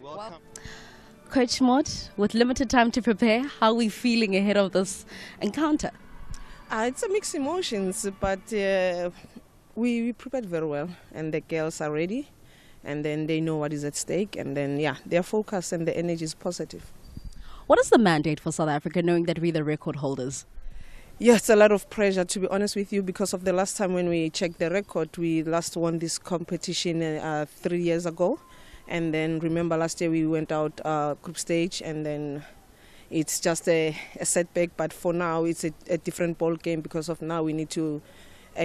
Well, Coach Mott, with limited time to prepare, how are we feeling ahead of this encounter? It's a mixed emotions, but we prepared very well, and the girls are ready, and then they know what is at stake, and then their focus and the energy is positive. What is the mandate for South Africa, knowing that we're the record holders? Yes, a lot of pressure, to be honest with you, because of the last time when we checked the record, we last won this competition 3 years ago. And then remember last year we went out group stage, and then it's just a setback. But for now it's a different ball game, because of now we need to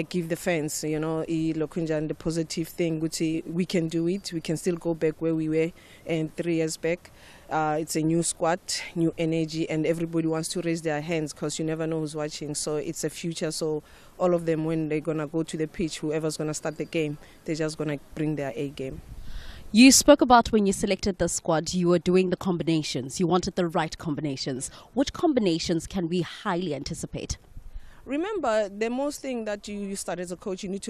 give the fans, Lokunja, and the positive thing, which we can do it. We can still go back where we were 3 years back. It's a new squad, new energy, and everybody wants to raise their hands because you never know who's watching. So it's a future. So all of them, when they're going to go to the pitch, whoever's going to start the game, they're just going to bring their A game. You spoke about when you selected the squad, you were doing the combinations. You wanted the right combinations. Which combinations can we highly anticipate? Remember, the most thing that you start as a coach, you need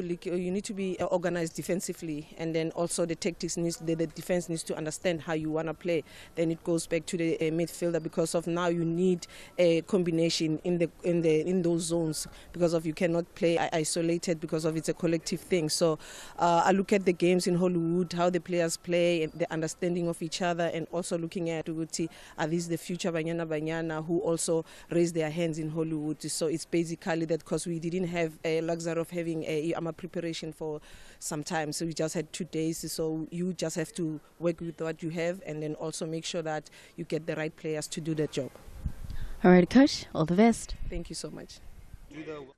to be organized defensively, and then also the tactics the defense needs to understand how you want to play. Then it goes back to the midfielder, because of now you need a combination in those zones, because of you cannot play isolated, because of it's a collective thing. So I look at the games in Hollywood, how the players play, and the understanding of each other, and also looking at are these the future Banyana who also raise their hands in Hollywood. So it's basically that, because we didn't have a luxury of having a preparation for some time, so we just had 2 days. So you just have to work with what you have, and then also make sure that you get the right players to do the job. All right, Coach, all the best. Thank you so much.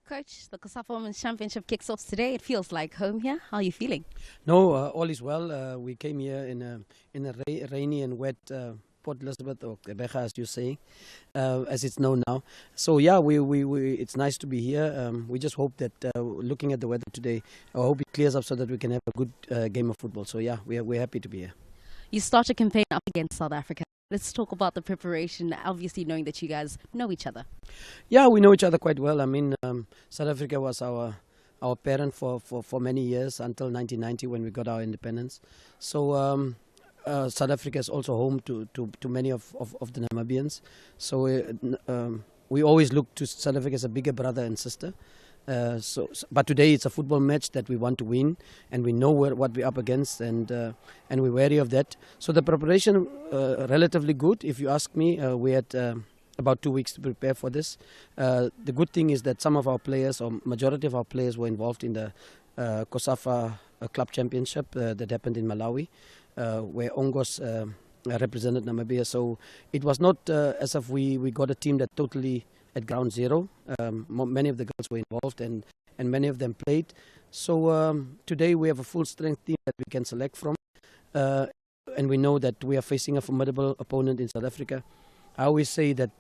Coach, the COSAFA Women's Championship kicks off today. It feels like home here. How are you feeling? No, all is well. We came here in a rainy and wet Port Elizabeth, or Quebec, as you say, as it's known now. So yeah, it's nice to be here. We just hope that looking at the weather today, I hope it clears up so that we can have a good game of football. So yeah, we're happy to be here. You start a campaign up against South Africa. Let's talk about the preparation, obviously knowing that you guys know each other. Yeah, we know each other quite well. I mean, South Africa was our parent for many years, until 1990 when we got our independence. So South Africa is also home to many of the Namibians. So we always look to South Africa as a bigger brother and sister. But today it's a football match that we want to win, and we know what we're up against, and we're wary of that. So the preparation relatively good, if you ask me. We had about 2 weeks to prepare for this. The good thing is that some of our players, or majority of our players, were involved in the COSAFA Club Championship that happened in Malawi, where Ongos represented Namibia. So it was not as if we got a team that totally at ground zero. Many of the girls were involved, and many of them played. So today we have a full strength team that we can select from, and we know that we are facing a formidable opponent in South Africa. I always say that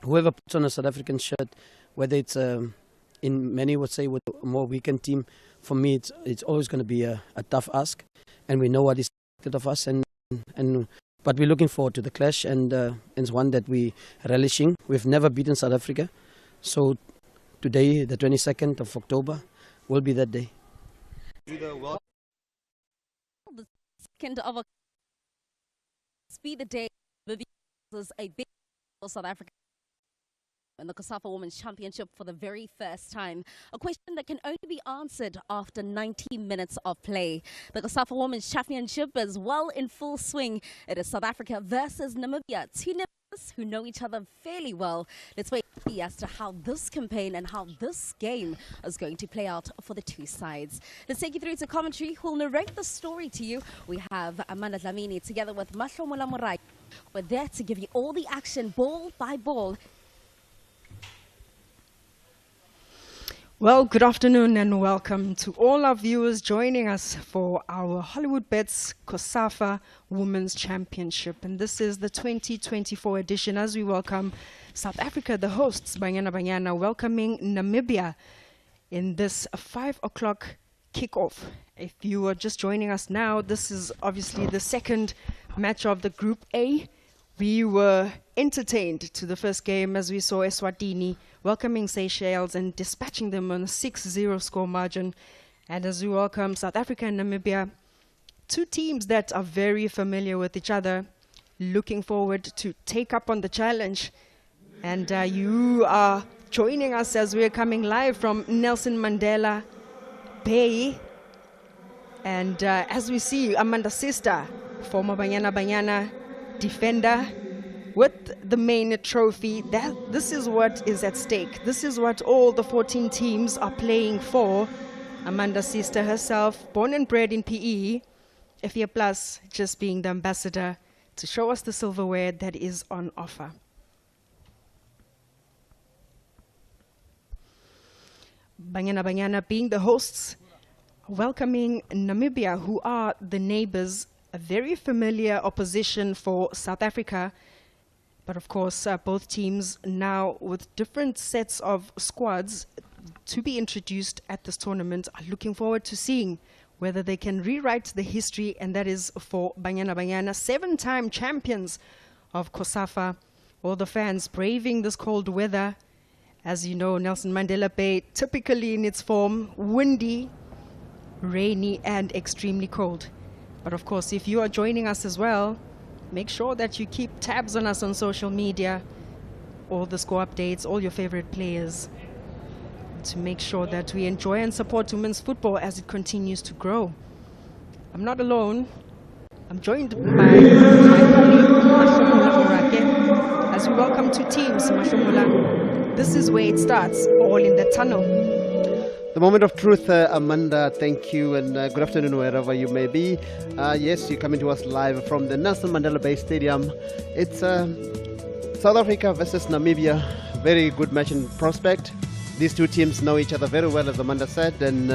whoever puts on a South African shirt, whether it's in many would say with a more weakened team, for me it's always going to be a tough ask, and we know what is expected of us, but we're looking forward to the clash, and it's one that we relishing. We've never beaten South Africa, so today, the 22nd of October, will be that day. The second of be the day was a big for South Africa in the COSAFA Women's Championship for the very first time. A question that can only be answered after 90 minutes of play. The COSAFA Women's Championship is well in full swing. It is South Africa versus Namibia. Two Namibians who know each other fairly well. Let's wait as to how this campaign and how this game is going to play out for the two sides. Let's take you through to commentary, who will narrate the story to you. We have Amanda Dlamini together with Mahlo Molamurai. We're there to give you all the action, ball by ball. Well, good afternoon and welcome to all our viewers joining us for our HollywoodBets COSAFA Women's Championship. And this is the 2024 edition as we welcome South Africa, the hosts, Banyana, welcoming Namibia in this 5 o'clock kickoff. If you are just joining us now, this is obviously the second match of the Group A. We were entertained to the first game as we saw Eswatini welcoming Seychelles and dispatching them on a 6-0 score margin. And as we welcome South Africa and Namibia, Two teams that are very familiar with each other, looking forward to take up on the challenge. And you are joining us as we're coming live from Nelson Mandela Bay. And as we see, Amanda Sister, former Banyana defender, with the main trophy. This is what is at stake. This is what all the 14 teams are playing for. Amanda Sister herself, born and bred in PE, FEA Plus just being the ambassador to show us the silverware that is on offer. Banyana being the hosts, welcoming Namibia, who are the neighbors, a very familiar opposition for South Africa. But of course, both teams now with different sets of squads to be introduced at this tournament are looking forward to seeing whether they can rewrite the history, and that is for Banyana, 7-time champions of COSAFA. All the fans braving this cold weather. As you know, Nelson Mandela Bay, typically in its form, windy, rainy, and extremely cold. But of course, if you are joining us as well, make sure that you keep tabs on us on social media, all the score updates, all your favorite players, to make sure that we enjoy and support women's football as it continues to grow. I'm not alone. I'm joined by my colleague, Mashomula Morake, as we welcome two teams. Mashomula, this is where it starts, all in the tunnel. The moment of truth, Amanda, thank you, and good afternoon wherever you may be. Yes, you're coming to us live from the Nelson Mandela Bay Stadium. It's South Africa versus Namibia. Very good match in prospect. These two teams know each other very well, as Amanda said, and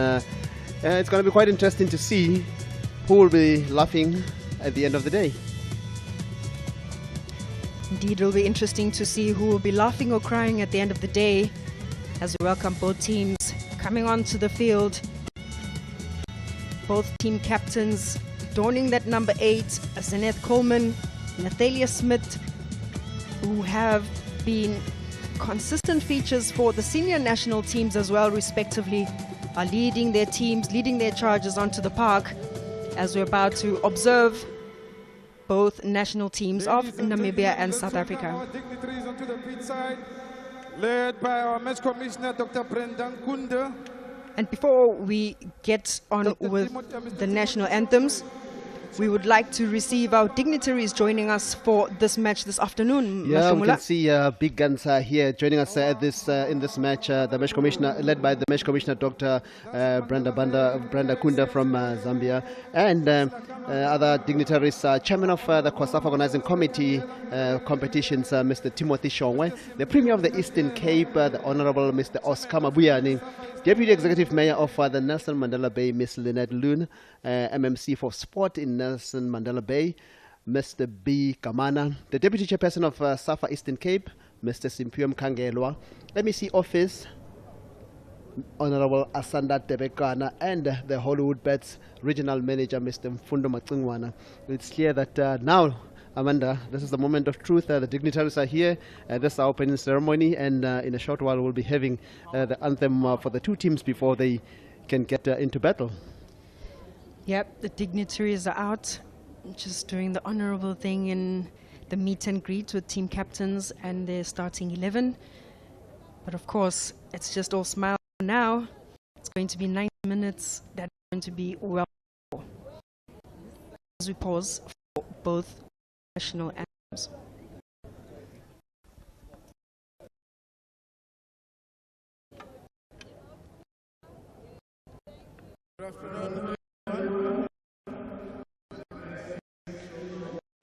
it's going to be quite interesting to see who will be laughing at the end of the day. Indeed, it will be interesting to see who will be laughing or crying at the end of the day, as we welcome both teams coming onto the field. Both team captains donning that number 8, Zeneth Coleman, Nathalia Smith, who have been consistent features for the senior national teams as well, respectively, are leading their teams, leading their charges onto the park as we're about to observe both national teams of Namibia and South Africa. Our dignitaries onto the pitch side, led by our match commissioner, Dr. Brendan Kunde. And before we get on with the national anthems, we would like to receive our dignitaries joining us for this match this afternoon. Yeah, we can see big guns here joining us at this in this match. The match commissioner, led by the match commissioner, Dr. Brenda Kunda from Zambia, and other dignitaries, chairman of the COSAFA organizing committee competitions, Mr. Timothy Shongwe, the premier of the Eastern Cape, the Honorable Mr. Oscar Mabuyani, Deputy Executive Mayor of the Nelson Mandela Bay, Ms. Lynette Loon, MMC for Sport in Nelson Mandela Bay, Mr. B. Kamana, the Deputy Chairperson of SAFA Eastern Cape, Mr. Simpium Kangelwa, MEC Office, Honorable Asanda Tebekana, and the HollywoodBets Regional Manager, Mr. Mfundo Matsingwana. It's clear that now, Amanda, this is the moment of truth. The dignitaries are here. This is our opening ceremony, and in a short while we'll be having the anthem for the two teams before they can get into battle. Yep, the dignitaries are out, just doing the honorable thing in the meet and greet with team captains and their starting 11. But of course, it's just all smile now. It's going to be 90 minutes. That's going to be well. As we pause for both national anthems.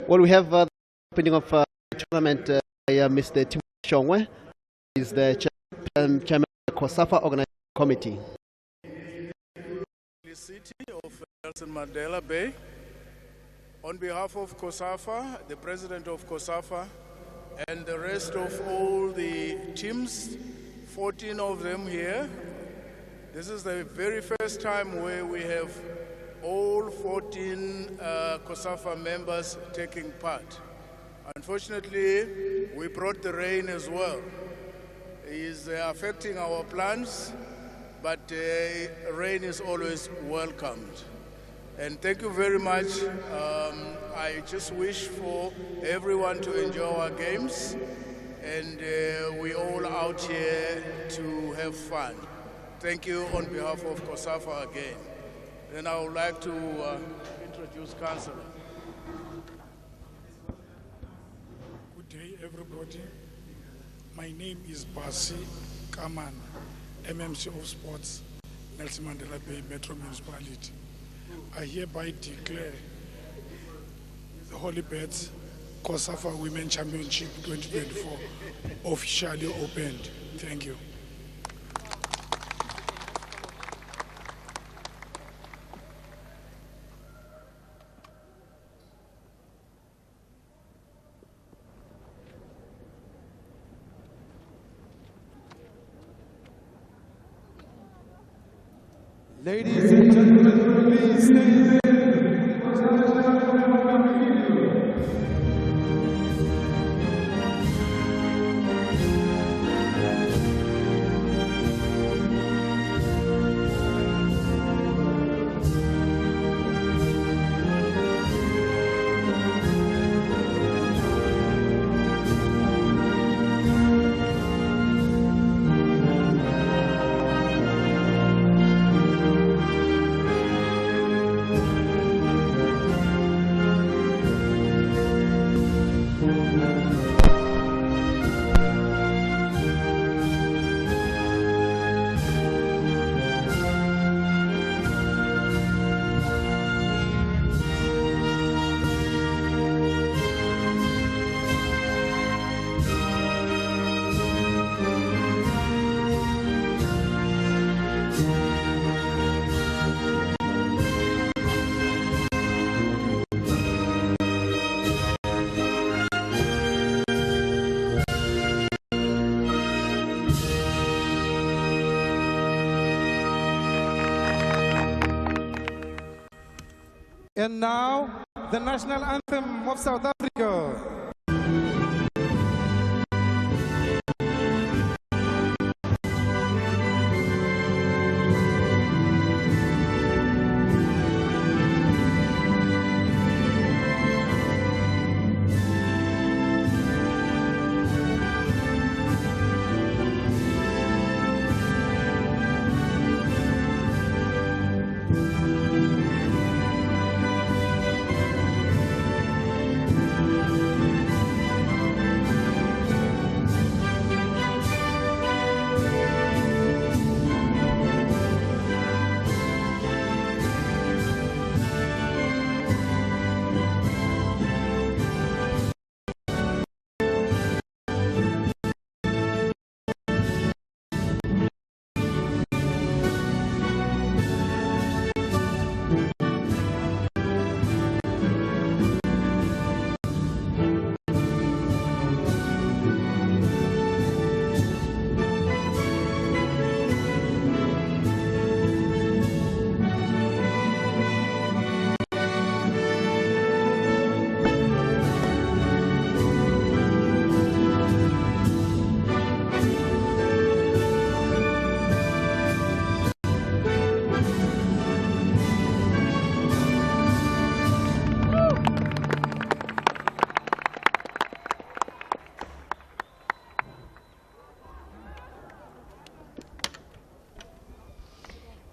Well, we have the opening of the tournament by Mr. Timothy Shongwe, who is the chairman of the COSAFA organizing committee. The city of Nelson Mandela Bay, on behalf of COSAFA, the president of COSAFA, and the rest of all the teams, 14 of them here. This is the very first time where we have all 14 COSAFA members taking part. Unfortunately, we brought the rain as well. It is affecting our plans, but rain is always welcomed. And thank you very much. I just wish for everyone to enjoy our games, and we all out here to have fun. Thank you on behalf of COSAFA again. Then I would like to introduce Councillor. Good day, everybody. My name is Basi Kaman, MMC of Sports, Nelson Mandela Bay Metro Municipality. I hereby declare the HollywoodBets COSAFA Women Championship 2024 officially opened. Thank you. Ladies and gentlemen, please stand. And now, the national anthem of South Africa.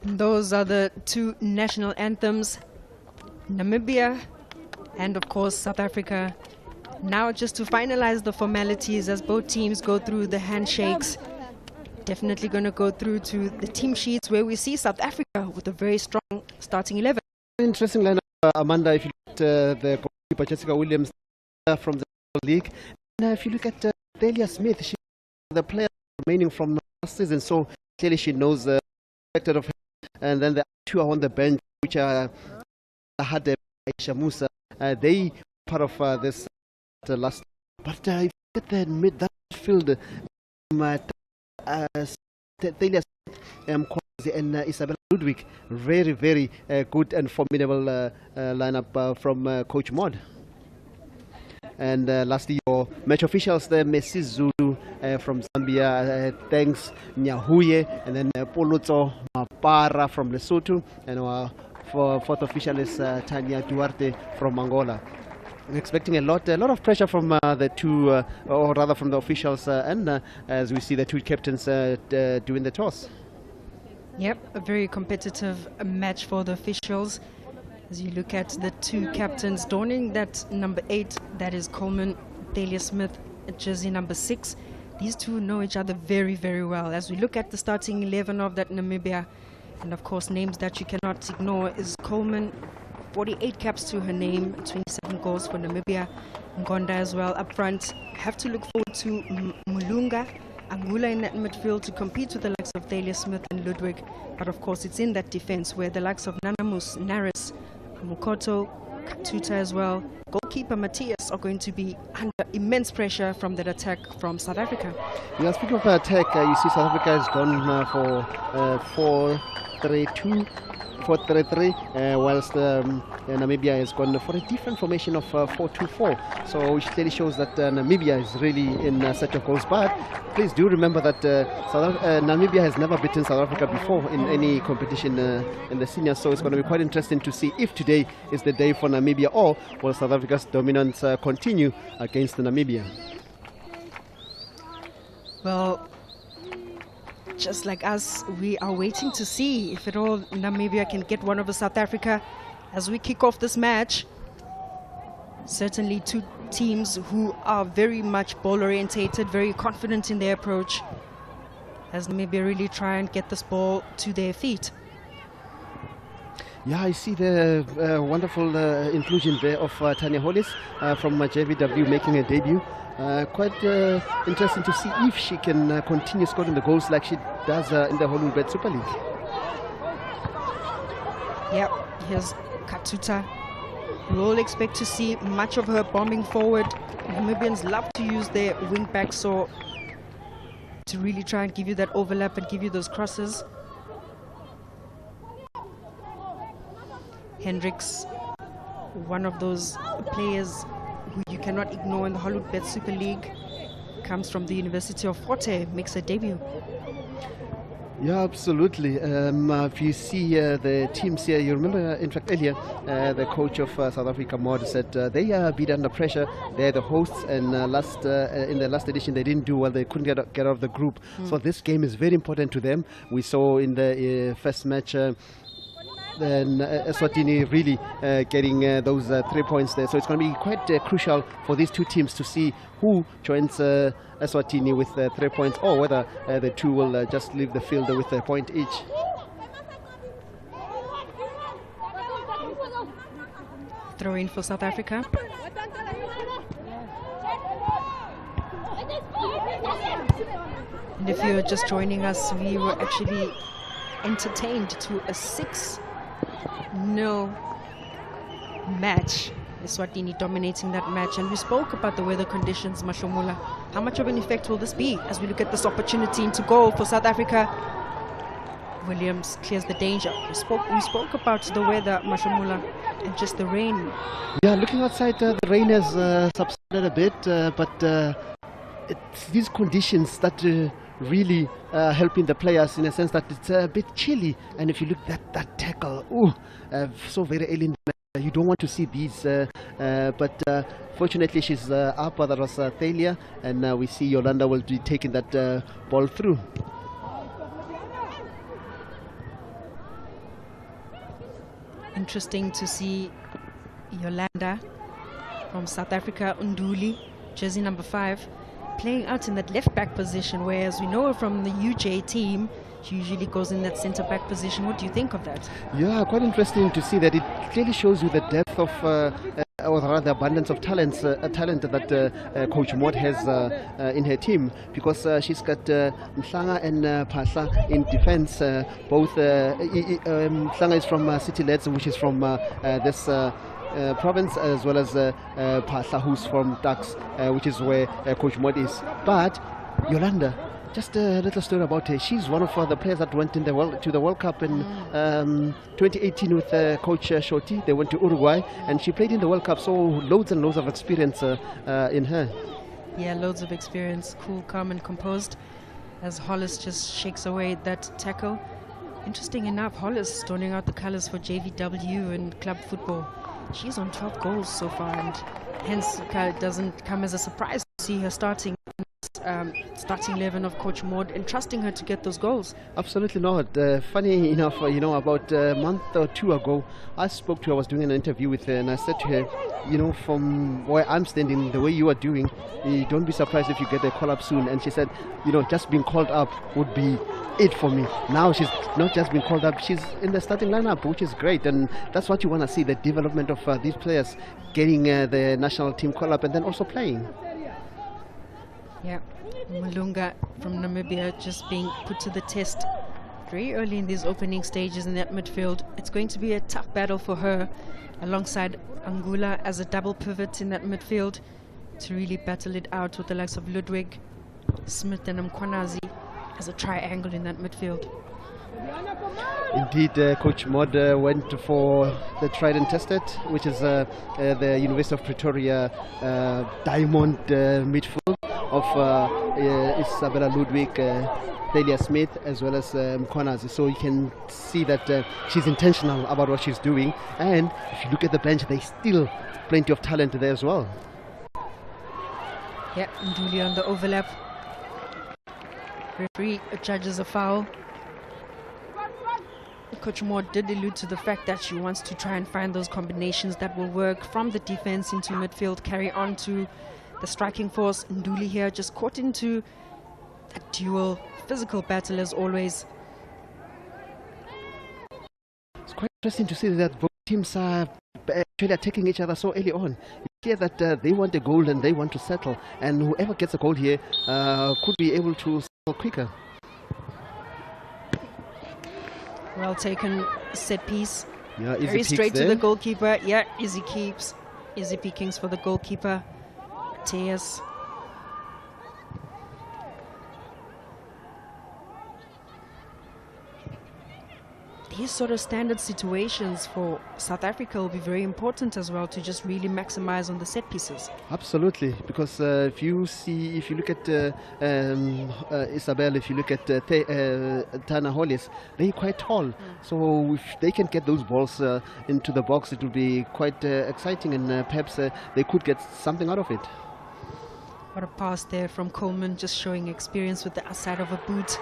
Those are the two national anthems, Namibia and of course South Africa. Now just to finalize the formalities as both teams go through the handshakes. Definitely going to go through to the team sheets where we see South Africa with a very strong starting 11. Interesting lineup, Amanda, if you look at the goalkeeper Jessica Williams from the league. And if you look at Delia Smith, she's the player remaining from last season, so clearly she knows the expected of her. And then the two are on the bench, which are Hadeb and Aisha Musa. They part of this last. But if you look at the midfield, Delia Smith and Isabella Ludwig, very, very good and formidable lineup from Coach Mod. And lastly, your match officials there, Messi Zulu from Zambia, thanks Nyahuye, and then Polotso Mapara from Lesotho, and our fourth official is Tanya Duarte from Angola. We're expecting a lot of pressure from the two, or rather from the officials, and as we see the two captains doing the toss. Yep, a very competitive match for the officials. As you look at the two captains donning that number 8, that is Coleman, Thalia Smith, jersey number 6. These two know each other very, very well. As we look at the starting 11 of that Namibia, and of course names that you cannot ignore is Coleman, 48 caps to her name, 27 goals for Namibia. Ngonda as well up front. Have to look forward to Mulunga, Angula in that midfield to compete with the likes of Thalia Smith and Ludwig. But of course it's in that defense where the likes of Nanamus, Naris, Mukoto, Katuta as well, goalkeeper Matthias are going to be under immense pressure from that attack from South Africa. Yeah, speaking of attack, you see South Africa has gone for 4-3-2. 4-3-3, whilst Namibia has gone for a different formation of 4-2-4. So which clearly shows that Namibia is really in search of goals. But please do remember that Namibia has never beaten South Africa before in any competition in the seniors. So it's going to be quite interesting to see if today is the day for Namibia, or will South Africa's dominance continue against Namibia. Well, just like us, we are waiting to see if at all Namibia can get one over South Africa as we kick off this match. Certainly two teams who are very much ball orientated, very confident in their approach, as Namibia really try and get this ball to their feet. Yeah, I see the wonderful inclusion there of Tanya Hollis from JVW making a debut. Quite interesting to see if she can continue scoring the goals like she does in the HollywoodBets Super League. Yep, here's Katuta. We'll expect to see much of her bombing forward. Namibians love to use their wing backs so to really try and give you that overlap and give you those crosses. Hendricks, one of those players who you cannot ignore in the HollywoodBets Super League, comes from the University of Forte, makes a debut. Yeah, absolutely. If you see the teams here, you remember, in fact, earlier, the coach of South Africa, Maud, said they are beat under pressure. They're the hosts, and in the last edition, they didn't do well. They couldn't get out of the group. So this game is very important to them. We saw in the first match, then Eswatini really getting those 3 points there. So it's going to be quite crucial for these two teams to see who joins Eswatini with 3 points, or whether the two will just leave the field with a point each. Throw in for South Africa. And if you're just joining us, we were actually entertained to a 6-0 match. Eswatini dominating that match, and we spoke about the weather conditions, Mashomula. How much of an effect will this be as we look at this opportunity into goal for South Africa? Williams clears the danger. We spoke about the weather, Mashomula, and just the rain. Yeah, looking outside, the rain has subsided a bit, but it's these conditions that really helping the players, in a sense that it's a bit chilly. And if you look at that tackle, so very early in the match, you don't want to see these, but fortunately she's up. That was Thalia, and we see Yolanda will be taking that ball through. Interesting to see Yolanda from South Africa, Unduli, jersey number 5, playing out in that left back position, whereas we know her from the UJ team. She usually goes in that centre back position. What do you think of that? Yeah, quite interesting to see that. It clearly shows you the depth of, or rather abundance of talent that Coach Maud has in her team, because she's got Mhlanga and Phahla in defence. Both Mhlanga is from City Leds, which is from this province, as well as Phahla, who's from Dax, which is where Coach Maud is. But Yolanda, just a little story about her. She's one of the players that went in to the World Cup in 2018 with Coach Shoti. They went to Uruguay, and she played in the World Cup, so loads and loads of experience in her. Yeah, loads of experience. Cool, calm and composed, as Hollis just shakes away that tackle. Interesting enough, Hollis donning out the colours for JVW and club football. She's on 12 goals so far, and hence it doesn't come as a surprise to see her starting 11 of Coach Maud and trusting her to get those goals. Absolutely not. Funny enough, about a month or two ago, I was doing an interview with her, and I said to her, from where I'm standing, the way you are doing, don't be surprised if you get a call up soon. And she said, just being called up would be it for me. Now she's not just been called up, she's in the starting lineup, which is great, and that's what you want to see, the development of these players getting the national team call up and then also playing. Yeah, Malunga from Namibia just being put to the test very early in these opening stages in that midfield. It's going to be a tough battle for her alongside Angula as a double pivot in that midfield to really battle it out with the likes of Ludwig, Smith and Mkwanazi as a triangle in that midfield. Indeed, Coach Maud went for the tried and tested, which is the University of Pretoria diamond midfield of Isabella Ludwig, Delia Smith, as well as Mkwanazi. So you can see that she's intentional about what she's doing, and if you look at the bench, there's still plenty of talent there as well. Yeah, Nduli on the overlap. Referee judges a foul. Coach Moore did allude to the fact that she wants to try and find those combinations that will work from the defense into midfield, carry on to the striking force. Nduli here just caught into a dual physical battle as always. It's quite interesting to see that both teams are actually attacking each other so early on. You hear that they want a goal and they want to settle, and whoever gets a goal here could be able to settle quicker. Well taken set piece. Yeah, very straight to the goalkeeper. Yeah, easy keeps. Easy pickings for the goalkeeper. Tears. These sort of standard situations for South Africa will be very important as well to just really maximize on the set pieces. Absolutely, because if you look at Isabel, if you look at Tana Hollis, they're quite tall. So if they can get those balls into the box, it will be quite exciting, and perhaps they could get something out of it. What a pass there from Coleman, just showing experience with the outside of a boot.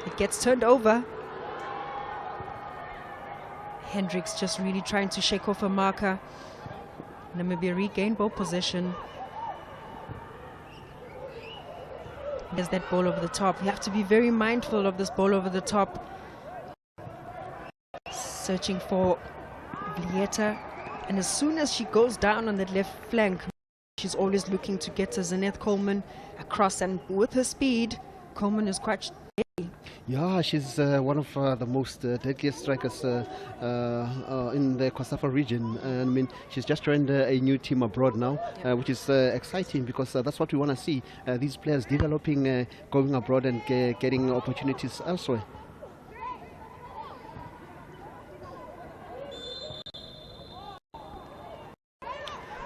It gets turned over. Hendricks just really trying to shake off a marker. Namibia regain ball possession. There's that ball over the top. You have to be very mindful of this ball over the top. Searching for Vlieta. And as soon as she goes down on that left flank, she's always looking to get to Zeneth Coleman across. And with her speed, Coleman is quite deadly. Yeah, she's one of the most deadliest strikers in the COSAFA region. I mean, she's just joined a new team abroad now, which is exciting because that's what we want to see. These players developing, going abroad and getting opportunities elsewhere.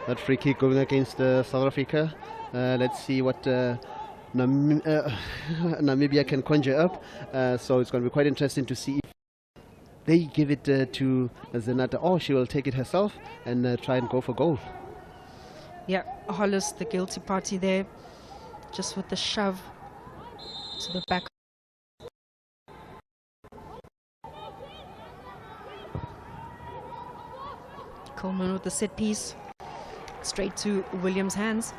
That free kick going against South Africa. Let's see what Namibia can conjure up, so it's going to be quite interesting to see if they give it to Zenata, or she will take it herself and try and go for goal. Yeah, Hollis, the guilty party there, just with the shove to the back. Coleman with the set piece, straight to Williams' hands.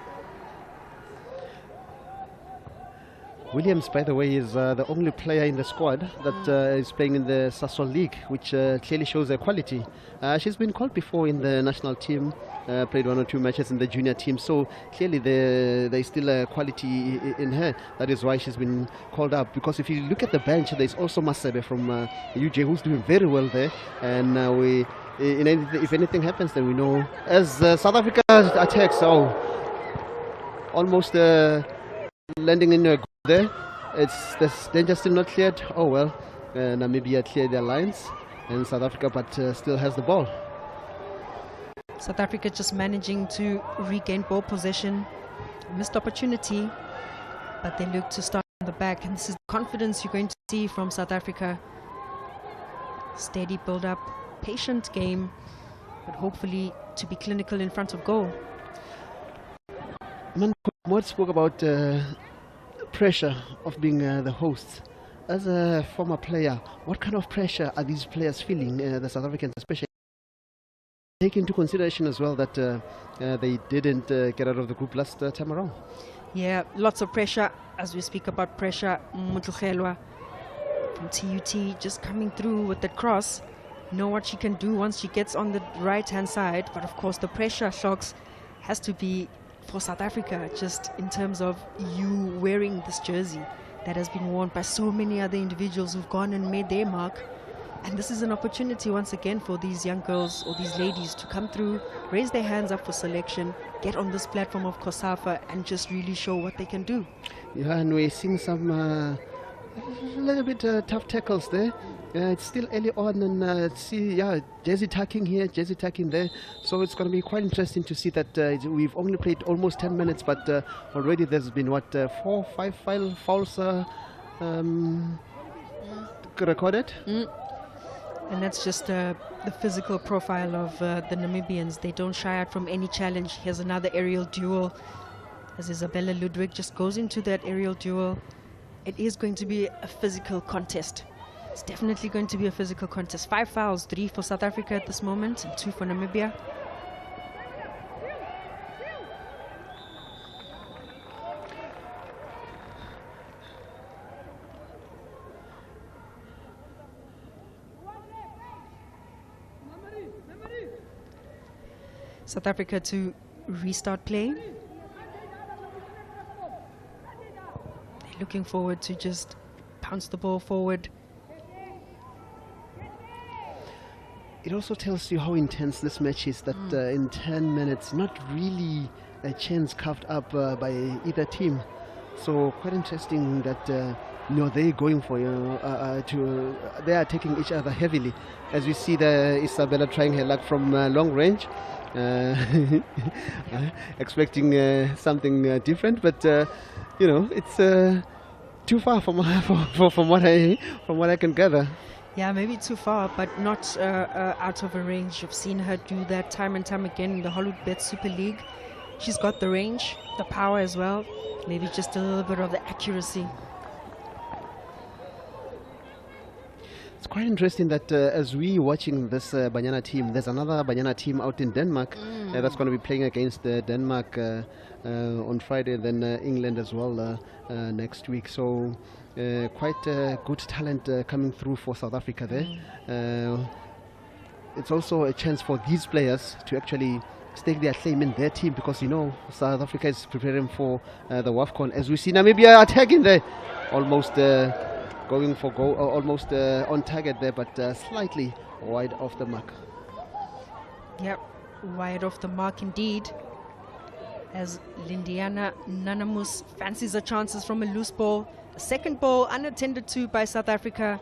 Williams, by the way, is the only player in the squad that is playing in the Sasol League, which clearly shows her quality. She's been called before in the national team, played 1 or 2 matches in the junior team, so clearly there's still a quality in her. That is why she's been called up, because if you look at the bench, there's also Masebe from UJ, who's doing very well there, and if anything happens, then we know. As South Africa attacks, almost landing in a goal there. The danger still not cleared. Oh well, Namibia cleared their lines, and South Africa but still has the ball. South Africa just managing to regain ball possession. Missed opportunity, but they look to start on the back, and this is the confidence you're going to see from South Africa Steady build-up, patient game, but hopefully to be clinical in front of goal. What spoke about pressure of being the hosts. As a former player, what kind of pressure are these players feeling, the South Africans especially? Take into consideration as well that they didn't get out of the group last time around. Yeah, lots of pressure. As we speak about pressure, Mutlugelwa from TUT just coming through with the cross. Know what she can do once she gets on the right-hand side. But of course, the pressure shocks has to be for South Africa, just in terms of you wearing this jersey that has been worn by so many other individuals who've gone and made their mark. And this is an opportunity once again for these young girls or these ladies to come through, raise their hands up for selection, get on this platform of COSAFA and just really show what they can do. Yeah, and we're seeing some a little bit tough tackles there. It's still early on, and jersey tucking here, jersey tucking there. So it's going to be quite interesting to see that we've only played almost 10 minutes, but already there's been 4 or 5 fouls recorded. And that's just the physical profile of the Namibians. They don't shy out from any challenge. Here's another aerial duel as Isabella Ludwig just goes into that aerial duel. It is going to be a physical contest. It's definitely going to be a physical contest. 5 fouls, 3 for South Africa at this moment and 2 for Namibia. South Africa to restart play. They're looking forward to just bounce the ball forward. It also tells you how intense this match is, that in 10 minutes, not really a chance carved up by either team. So quite interesting that they're going for they are taking each other heavily. As we see Isabella trying her luck from long range, expecting something different, but it's too far from what I can gather. Yeah, maybe too far, but not out of her range. I've seen her do that time and time again in the HollywoodBets Super League. She's got the range, the power as well. Maybe just a little bit of the accuracy. It's quite interesting that as we're watching this Banyana team, there's another Banyana team out in Denmark that's going to be playing against Denmark on Friday, then England as well next week. So quite good talent coming through for South Africa there. It's also a chance for these players to actually stake their claim in their team, because South Africa is preparing for the WAFCON. As we see Namibia attacking there, almost going for goal, almost on target there, but slightly wide off the mark. Yep, wide off the mark indeed. As Lindiana Nanamus fancies her chances from a loose ball. A second ball unattended to by South Africa.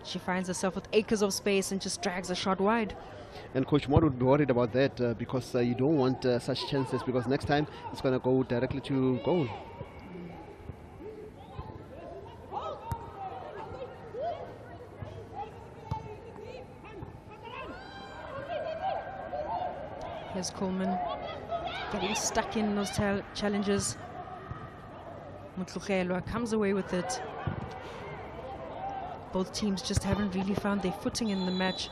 She finds herself with acres of space and just drags a shot wide. And Coach Moore would be worried about that because you don't want such chances, because next time it's going to go directly to goal. Here's Coleman getting stuck in those challenges. Mutlugelwa comes away with it. Both teams just haven't really found their footing in the match.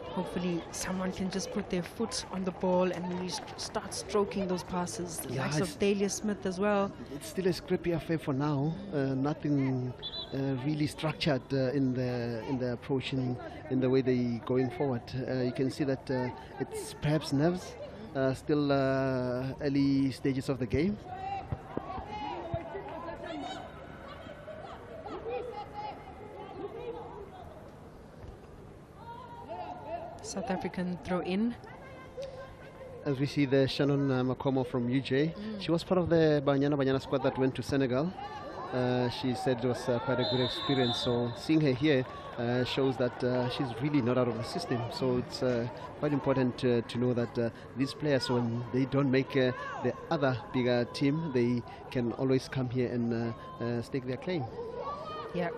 Hopefully someone can just put their foot on the ball and really start stroking those passes. The likes of Dahlia Smith as well. It's still a scrappy affair for now. Nothing really structured in the approach, in the way they going forward. You can see that it's perhaps nerves, still early stages of the game. South African throw in. As we see the Shannon Makomo from UJ, she was part of the Banyana squad that went to Senegal. She said it was quite a good experience. So seeing her here shows that she's really not out of the system. So it's quite important to know that these players, when they don't make the other bigger team, they can always come here and stake their claim. Yeah,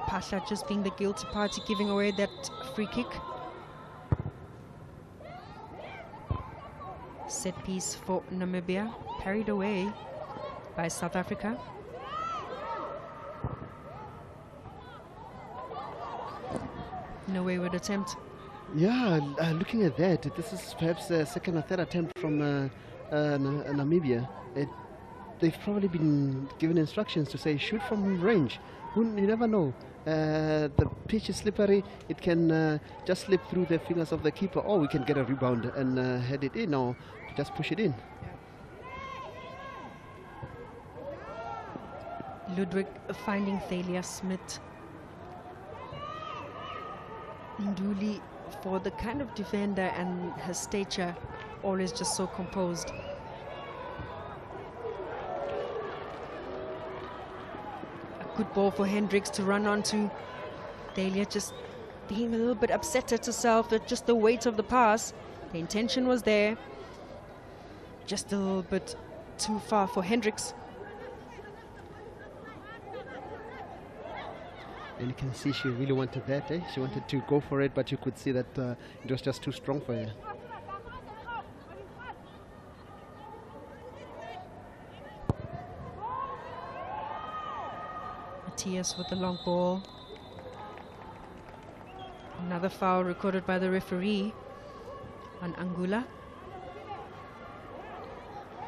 Pasha just being the guilty party, giving away that free kick. Set piece for Namibia, parried away by South Africa. No wayward attempt. Yeah, looking at that, this is perhaps a second or third attempt from Namibia. They've probably been given instructions to say shoot from range. You never know. The pitch is slippery. It can just slip through the fingers of the keeper, or we can get a rebound and head it in, or just push it in. Ludwig finding Thalia Smith. Nduli, for the kind of defender and her stature, always just so composed. A good ball for Hendricks to run onto. Thalia just being a little bit upset at herself at just the weight of the pass. The intention was there. Just a little bit too far for Hendricks. And you can see she really wanted that. She wanted to go for it, but you could see that it was just too strong for her. Matthias with the long ball. Another foul recorded by the referee on Angula.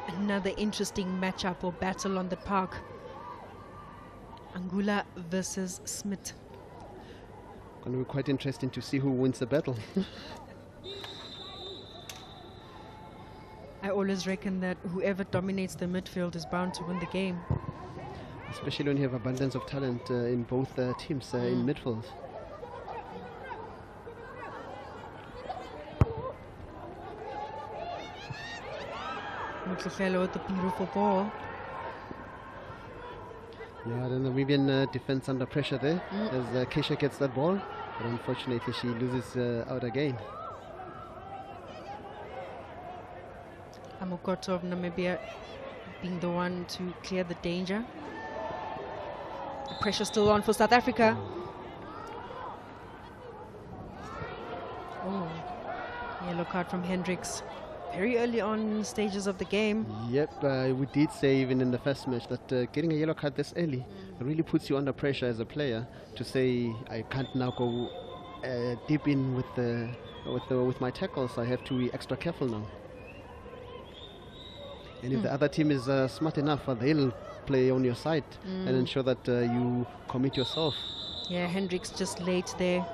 Another interesting matchup or battle on the park. Angula versus Smith. Going to be quite interesting to see who wins the battle. I always reckon that whoever dominates the midfield is bound to win the game. Especially when you have abundance of talent in both teams in midfield. Mutlukhelo with the beautiful ball. Yeah, the Namibian defense under pressure there as Keisha gets that ball, but unfortunately she loses out again. Amokoto of Namibia being the one to clear the danger. The pressure still on for South Africa. Oh, yellow card from Hendricks. Very early on stages of the game. Yep, we did say even in the first match that getting a yellow card this early really puts you under pressure as a player to say I can't now go deep in with my tackles. I have to be extra careful now. And if the other team is smart enough, they'll play on your side and ensure that you commit yourself. Yeah, Hendricks just late there.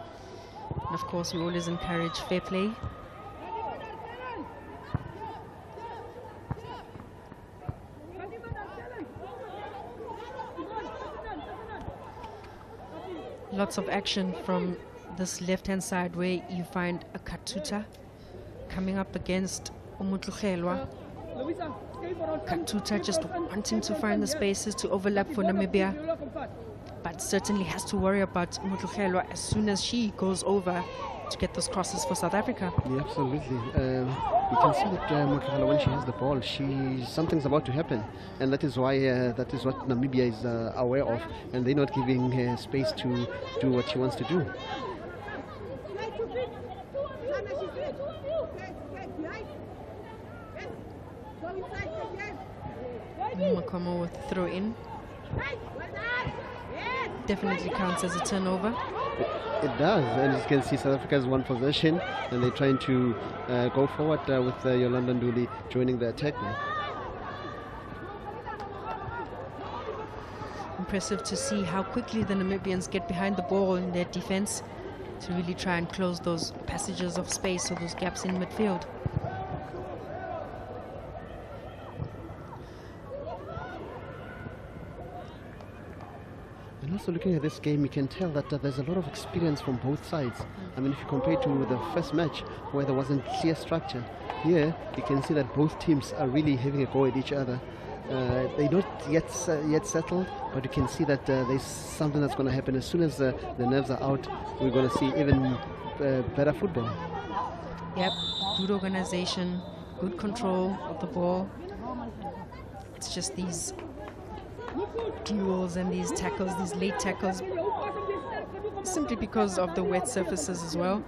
And of course, we always encourage fair play. Lots of action from this left-hand side where you find a Katuta coming up against Umutluhelwa. Katuta just wanting to find the spaces to overlap for Namibia, but certainly has to worry about Umutluhelwa as soon as she goes over to get those crosses for South Africa. Yeah, absolutely. You can see that Mutluhelwa, when she has the ball, something's about to happen, and that is why that is what Namibia is aware of, and they're not giving her space to do what she wants to do. Makomo with the throw in. Definitely counts as a turnover. It does, and as you can see, South Africa has one possession, and they're trying to go forward with Yolanda Nduli joining the attack now. Impressive to see how quickly the Namibians get behind the ball in their defense to really try and close those passages of space or those gaps in midfield. And also looking at this game, you can tell that there's a lot of experience from both sides. I mean, if you compare to the first match where there wasn't clear structure, here you can see that both teams are really having a go at each other. They're not yet settled, but you can see that there's something that's going to happen. As soon as the nerves are out, we're going to see even better football. Yep, good organization, good control of the ball. It's just these duels and these tackles, these late tackles, simply because of the wet surfaces as well.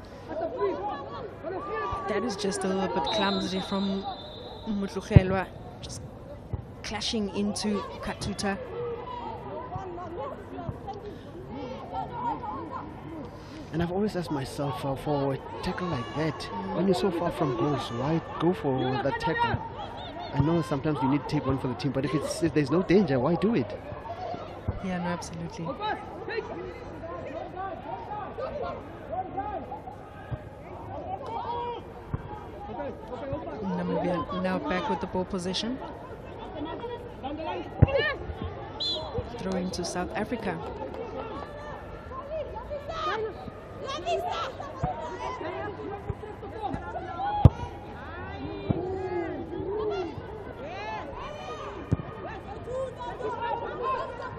That is just a little bit clumsy from Mutlugelwa, just clashing into Katuta. And I've always asked myself, for a tackle like that, when you're so far from goals, why go for that tackle? I know sometimes you need to take one for the team, but if there's no danger, why do it? Yeah, no, absolutely. Namibia now back with the ball possession. Throw into South Africa.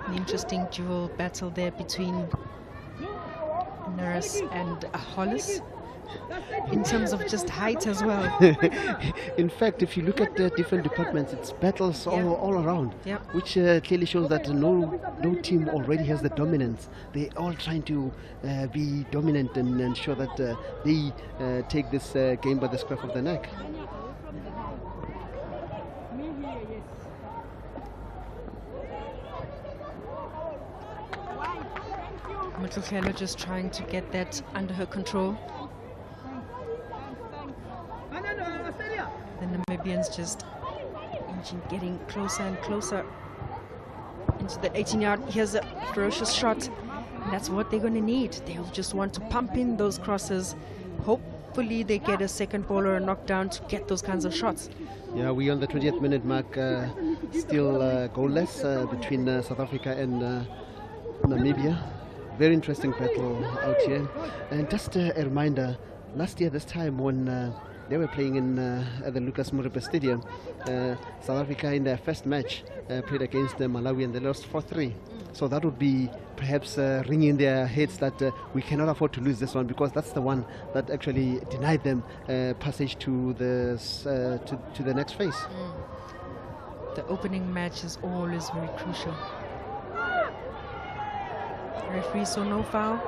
An interesting dual battle there between Nurse and Hollis, in terms of just height as well. In fact, if you look at the different departments, it's battles all around, which clearly shows that no team already has the dominance. They're all trying to be dominant and ensure that they take this game by the scruff of the neck. Mutlugelwa just trying to get that under her control. The Namibians just getting closer and closer into the 18-yard. Here's a ferocious shot. And that's what they're going to need. They'll just want to pump in those crosses. Hopefully they get a second ball or a knockdown to get those kinds of shots. Yeah, we're on the 20th minute mark, still goalless between South Africa and Namibia. Very interesting battle out here. And just a reminder, last year this time when they were playing in at the Lucas Muripe Stadium, South Africa in their first match played against Malawi and they lost 4-3. So that would be perhaps ringing in their heads that we cannot afford to lose this one, because that's the one that actually denied them passage to the next phase. The opening match is always very crucial. Referee saw no foul.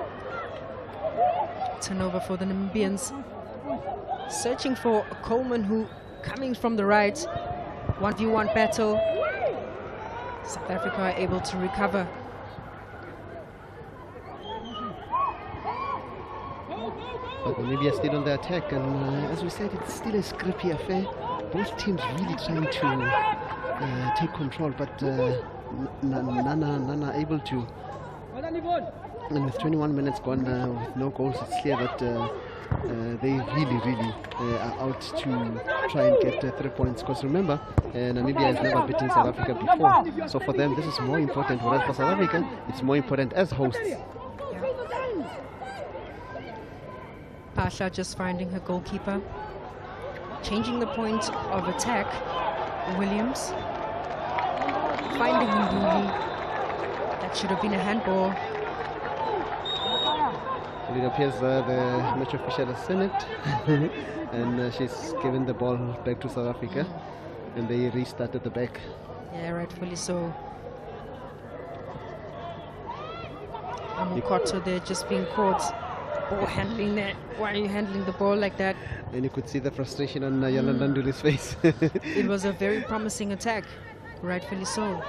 Turnover for the Namibians. Searching for Coleman, who coming from the right. 1v1 battle. South Africa are able to recover. But Namibia still on the attack, and as we said, it's still a scrappy affair. Both teams really trying to take control, but none are able to. And with 21 minutes gone with no goals, it's clear that they really are out to try and get 3 points. Because remember, Namibia has never beaten South Africa before. So for them, this is more important. Whereas for South Africa, it's more important as hosts. Pasha just finding her goalkeeper. Changing the point of attack. Williams. Finding Nduli. That should have been a handball. It appears the match official has seen it, and she's given the ball back to South Africa, and they restart at the back. Yeah, rightfully so. Amukoto there just being caught. Ball handling there. Why are you handling the ball like that? And you could see the frustration on Yolanda Nduli's face. It was a very promising attack, rightfully so.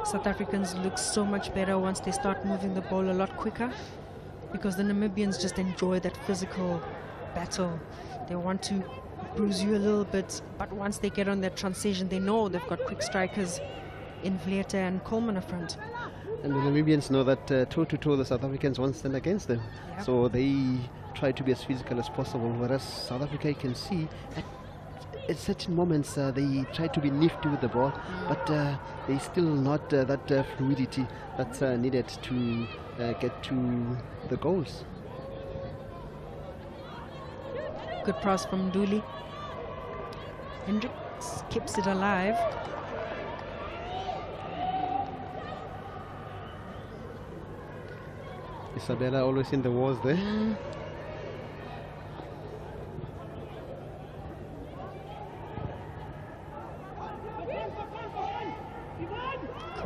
South Africans look so much better once they start moving the ball a lot quicker, because the Namibians just enjoy that physical battle. They want to bruise you a little bit, but once they get on that transition, they know they've got quick strikers in Vleete and Coleman up front. And the Namibians know that toe-to-toe the South Africans won't stand against them. Yep. So they try to be as physical as possible, whereas South Africa, you can see at certain moments they try to be nifty with the ball, but they still not that fluidity that's needed to get to the goals. Good pass from Nduli. Hendricks keeps it alive. Isabella always in the wars there.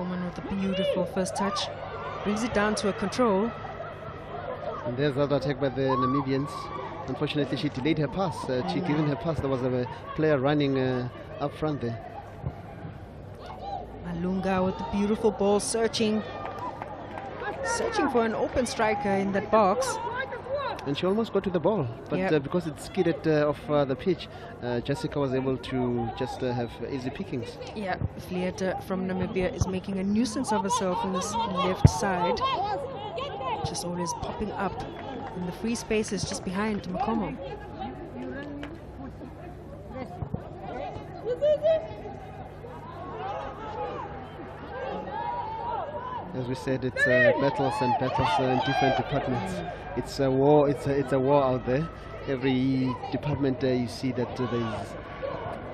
Foreman with a beautiful first touch. Brings it down to a control. And there's the other attack by the Namibians. Unfortunately, she delayed her pass. She given her pass. There was a player running up front there. Malunga with the beautiful ball, searching for an open striker in that box. And she almost got to the ball, but Yep. because it skidded off the pitch, Jessica was able to just have easy pickings. Yeah, Vlieta from Namibia is making a nuisance of herself on this left side. Just always popping up in the free spaces just behind Makomo. As we said, it's battles and battles in different departments. It's a war. It's a war out there. Every department you see that there's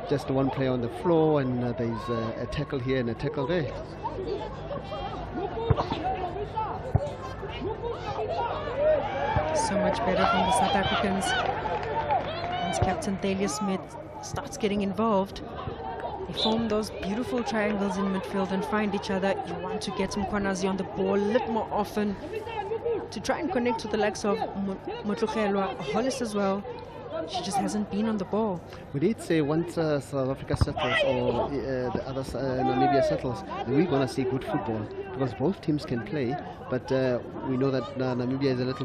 just one player on the floor, and there's a tackle here and a tackle there. So much better from the South Africans. Once Captain Thalia Smith starts getting involved, they form those beautiful triangles in midfield and find each other. You want to get Mkwanazi on the ball a little more often to try and connect to the likes of Motlogelwa, Hollis as well. She just hasn't been on the ball. We did say once South Africa settles or the other Namibia settles, we're going to see good football because both teams can play. But we know that Namibia is a little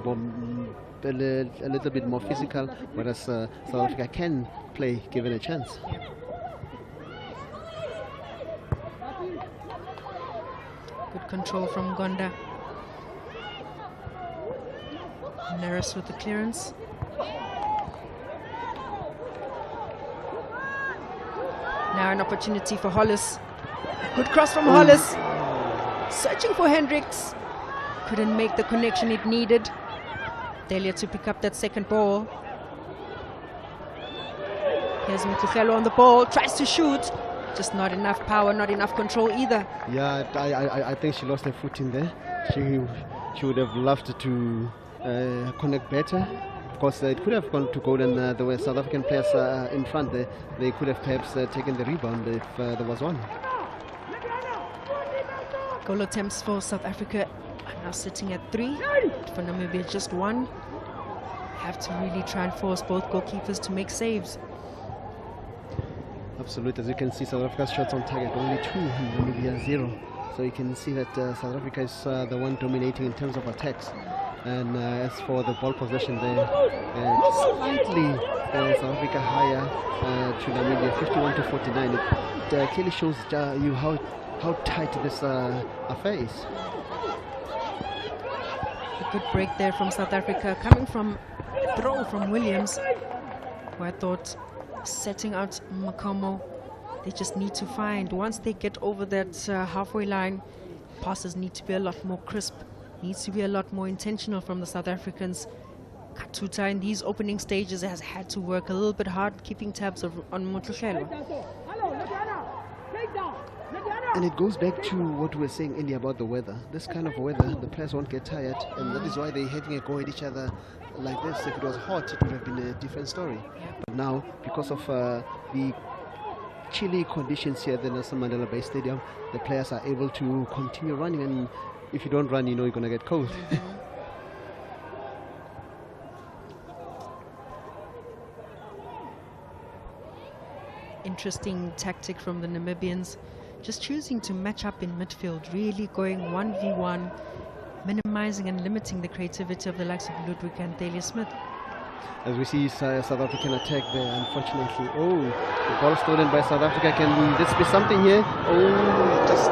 bit more physical, whereas South Africa can play given a chance. Good control from Gonda. Neris with the clearance. Now an opportunity for Hollis. Good cross from Hollis. Searching for Hendricks. Couldn't make the connection it needed. Delia to pick up that second ball. Here's Mutlukhelo on the ball. Tries to shoot. Just not enough power, not enough control either. Yeah, I think she lost her footing there. She would have loved to connect better. Because it could have gone to goal, and there were South African players in front there. They could have perhaps taken the rebound if there was one. Goal attempts for South Africa are now sitting at 3. For Namibia, just 1. Have to really try and force both goalkeepers to make saves. Absolutely, as you can see, South Africa's shots on target only 2, and Namibia 0. So you can see that South Africa is the one dominating in terms of attacks. And as for the ball possession there, slightly South Africa higher to Namibia, 51 to 49. It clearly shows you how tight this affair is. A good break there from South Africa, coming from a throw from Williams, who I thought setting out Makomo. They just need to find, once they get over that halfway line, passes need to be a lot more crisp. Needs to be a lot more intentional from the South Africans. Katuta in these opening stages has had to work a little bit hard, keeping tabs on Motlogelwa. And it goes back to what we were saying earlier about the weather. This kind of weather, the players won't get tired, and that is why they're having a go at each other like this. If it was hot, it would have been a different story. But now, because of the chilly conditions here at the Nelson Mandela Bay Stadium, the players are able to continue running, and if you don't run, you know you're going to get cold. Interesting tactic from the Namibians, just choosing to match up in midfield, really going 1v1, minimizing and limiting the creativity of the likes of Ludwig and Thalia Smith. As we see South African attack there, unfortunately. Oh, the ball stolen by South Africa. Can this be something here? Oh, just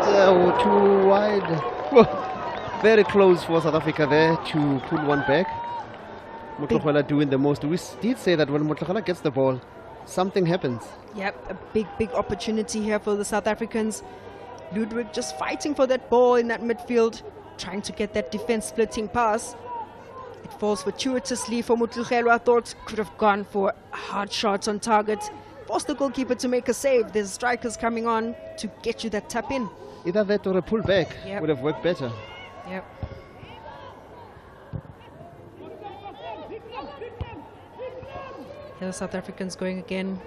too wide. Very close for South Africa there to pull one back. Motlogelwa doing the most. We did say that when Motlogelwa gets the ball, something happens. Yep, a big opportunity here for the South Africans. Ludwig just fighting for that ball in that midfield, trying to get that defense splitting pass. It falls fortuitously for Motlogelwa. I thought could have gone for a hard shot on target. Forced the goalkeeper to make a save. There's strikers coming on to get you that tap in. Either that or a pull back would have worked better. Yep. Here the South Africans going again.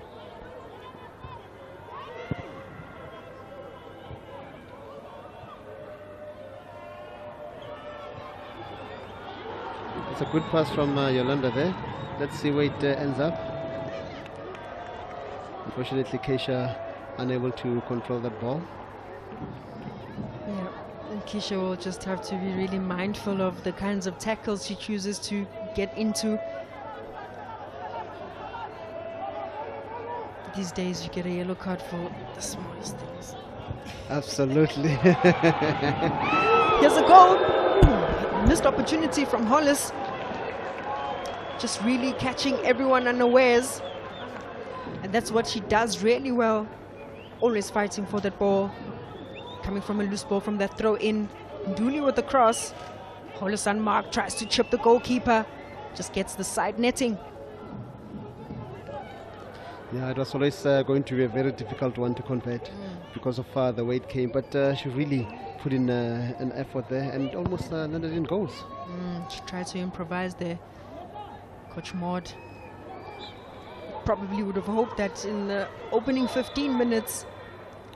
a good pass from Yolanda there. Let's see where it ends up. Unfortunately, Keisha unable to control that ball. Yeah, and Keisha will just have to be really mindful of the kinds of tackles she chooses to get into. These days you get a yellow card for the smallest things. Absolutely. Here's a goal. Missed opportunity from Hollis. Just really catching everyone unawares. And that's what she does really well. Always fighting for that ball. Coming from a loose ball from that throw in. Nduli with the cross. Hollis unmarked, tries to chip the goalkeeper. Just gets the side netting. Yeah, it was always going to be a very difficult one to convert because of the way it came. But she really put in an effort there and almost landed in goals. She tried to improvise there. Coach Maud probably would have hoped that in the opening 15 minutes,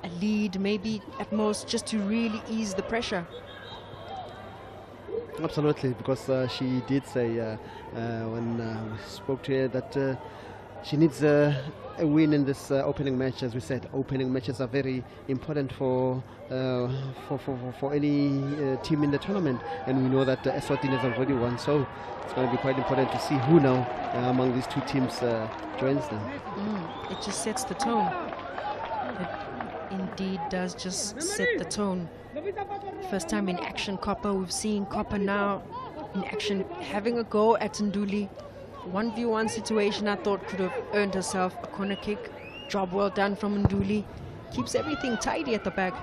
a lead, maybe at most, just to really ease the pressure. Absolutely, because she did say when we spoke to her that she needs a win in this opening match. As we said, opening matches are very important for any team in the tournament, and we know that Eswatini has already won, so it's going to be quite important to see who now among these two teams joins them. It just sets the tone. It indeed does just set the tone. First time in action, Copper. We've seen Copper now in action, having a go at Nduli. 1v1 situation I thought could have earned herself a corner kick. Job well done from Nduli. Keeps everything tidy at the back.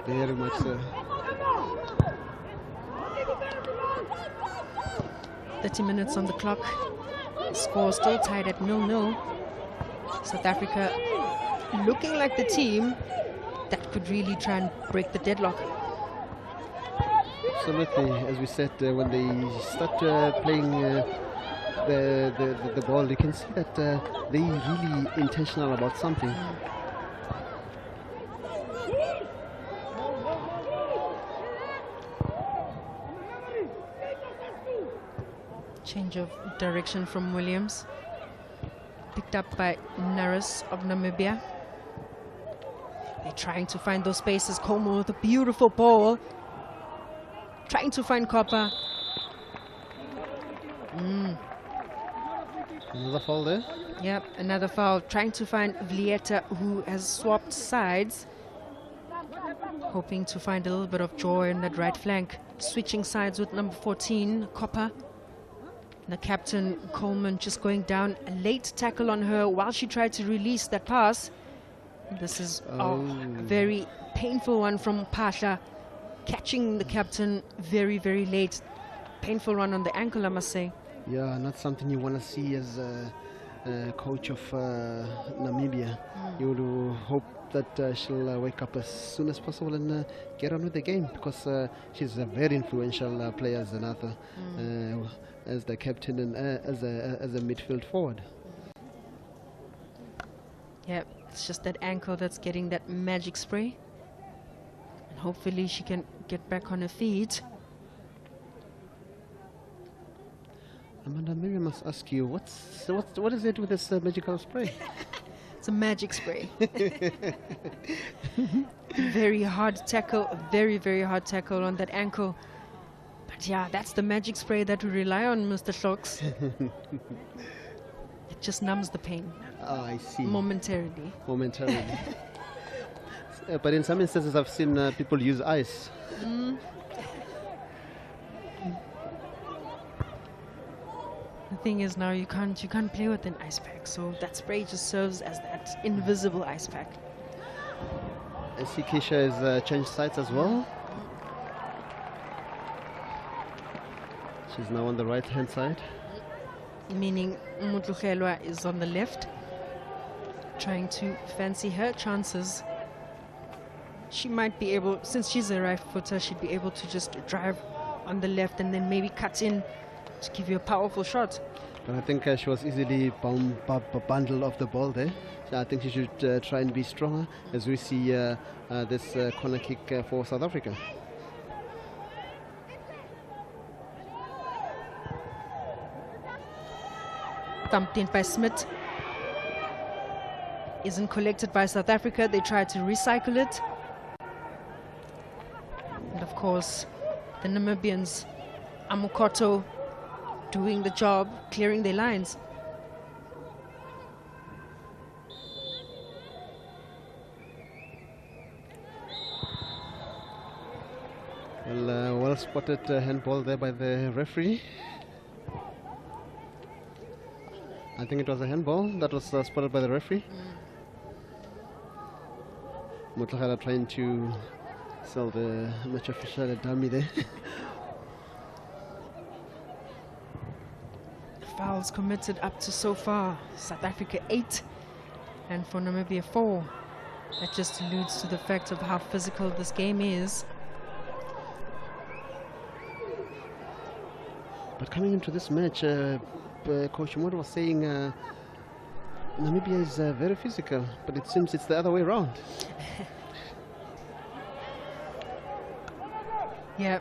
Very much so. 30 minutes on the clock. The score still tied at 0-0. South Africa looking like the team that could really try and break the deadlock. Absolutely, as we said, when they start playing the ball, you can see that they're really intentional about something. Change of direction from Williams. Picked up by Naris of Namibia. They're trying to find those spaces. Como with a beautiful ball. Trying to find Copper. Another foul there? Yep, another foul. Trying to find Vlieta, who has swapped sides. Hoping to find a little bit of joy on that right flank. Switching sides with number 14, Copper. The captain, Coleman, just going down. A late tackle on her while she tried to release that pass. This is a very painful one from Pasha. Catching the captain very, very late. Painful one on the ankle, I must say. Yeah, not something you want to see as a coach of Namibia. You would hope that she'll wake up as soon as possible and get on with the game, because she's a very influential player as another, as the captain and as a midfield forward. Yeah, it's just that ankle that's getting that magic spray. And hopefully she can get back on her feet. Amanda, maybe I must ask you, what is it with this magical spray? It's a magic spray. Very hard tackle, very, very hard tackle on that ankle. But yeah, that's the magic spray that we rely on, Mr. Shocks. It just numbs the pain. Ah, I see. Momentarily. Momentarily. But in some instances, I've seen people use ice. The thing is now you can't play with an ice pack, so that spray just serves as that invisible ice pack. I see Keisha has changed sides as well. She's now on the right hand side. Meaning Mutluhelwa is on the left, trying to fancy her chances. She might be able, since she's a right footer, she'd be able to just drive on the left and then maybe cut in to give you a powerful shot. But I think she was easily bundled off the ball there. So I think she should try and be stronger as we see this corner kick for South Africa. Thumped in by Smith. Isn't collected by South Africa. They try to recycle it. And of course, the Namibians, Amukoto, doing the job, clearing their lines. Well spotted handball there by the referee. I think it was a handball that was spotted by the referee. Mutlagala trying to sell the match official a dummy there. Fouls committed up to so far. South Africa 8 and for Namibia 4. That just alludes to the fact of how physical this game is. But coming into this match, Coach Moore was saying Namibia is very physical, but it seems it's the other way around. Yeah,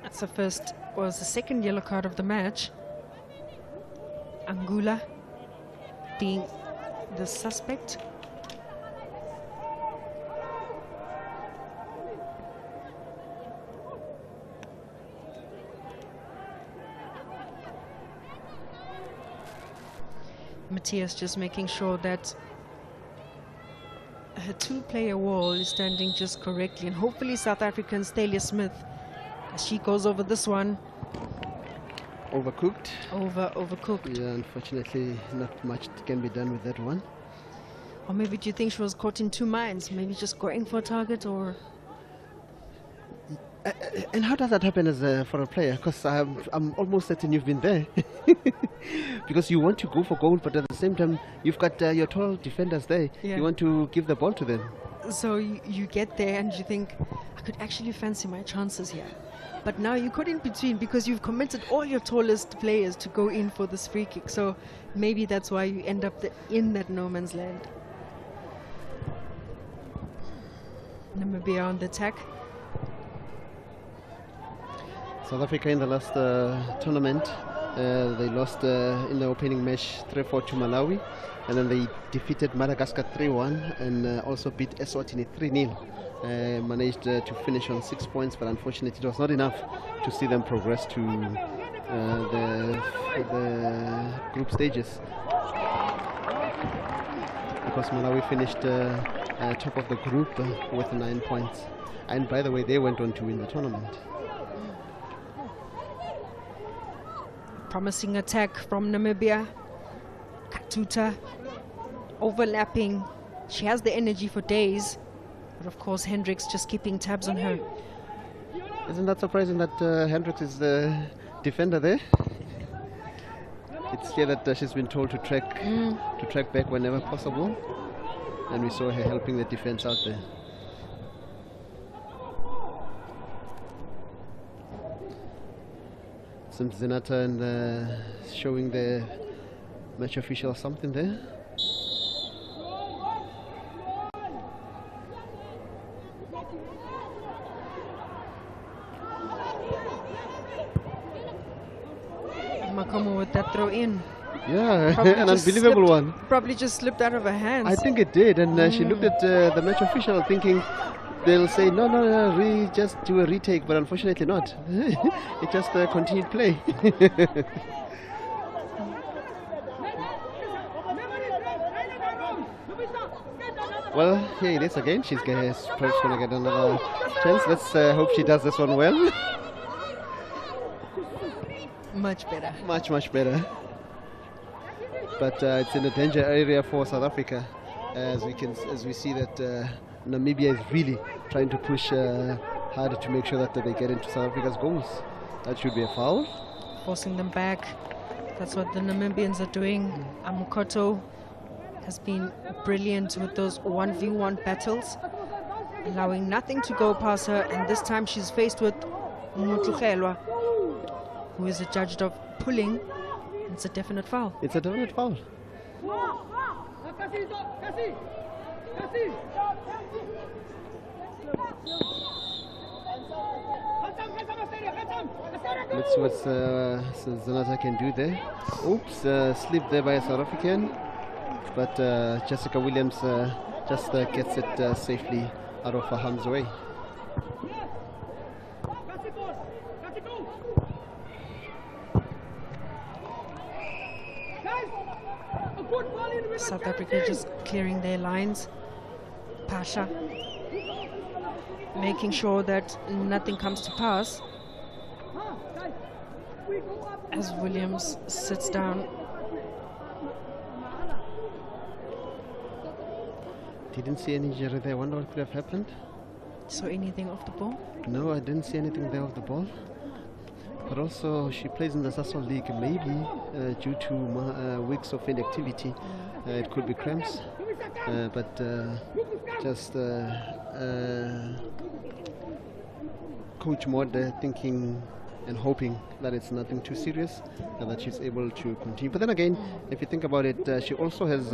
that's the second yellow card of the match. Angula being the suspect. Matthias just making sure that her two-player wall is standing just correctly, and hopefully South African's Thalia Smith, as she goes over this one. Overcooked. Overcooked. Yeah, unfortunately not much can be done with that one. Or maybe do you think she was caught in two minds? Maybe just going for a target, or... And how does that happen as for a player? Because I'm almost certain you've been there. Because you want to go for goal, but at the same time, you've got your tall defenders there. Yeah. You want to give the ball to them. So you get there and you think, I could actually fancy my chances here. But now you're caught in between because you've committed all your tallest players to go in for this free kick. So maybe that's why you end up in that no man's land. Namibia on the attack. South Africa in the last tournament, they lost in the opening match 3-4 to Malawi, and then they defeated Madagascar 3-1 and also beat Eswatini 3-0. Managed to finish on 6 points, but unfortunately it was not enough to see them progress to the group stages, because Malawi finished top of the group with 9 points, and by the way, they went on to win the tournament. Promising attack from Namibia. Katuta overlapping. She has the energy for days, but of course Hendricks just keeping tabs on her. Isn't that surprising that Hendricks is the defender there? It's clear that she's been told to track back whenever possible, and we saw her helping the defense out there. Some Zenata and showing the match official something there. Makomo with that throw in. Yeah, an unbelievable one. Probably just slipped out of her hands. I think it did, and she looked at the match official thinking they'll say, no, we just do a retake, but unfortunately not. It just continued play. Well, here it is again. She's probably going to get another chance. Let's hope she does this one well. Much better. Much better. But it's in a danger area for South Africa, as we see that Namibia is really trying to push harder to make sure that they get into South Africa's goals. That should be a foul. Forcing them back. That's what the Namibians are doing. Amukoto has been brilliant with those 1v1 battles, allowing nothing to go past her, and this time she's faced with Mutlugelwa, who is adjudged of pulling. It's a definite foul. It's a definite foul. Let's see what Zanata can do there. Oops, slipped there by a South African. But Jessica Williams just gets it safely out of harm's way. South Africa just clearing their lines. Pasha making sure that nothing comes to pass as Williams sits down. Didn't see any injury there. I wonder what could have happened. So anything off the ball? No, I didn't see anything there off the ball. But also, she plays in the Sasol League. Maybe due to weeks of inactivity, it could be cramps. But just Coach Mod thinking and hoping that it's nothing too serious and that she's able to continue. But then again, if you think about it, she also has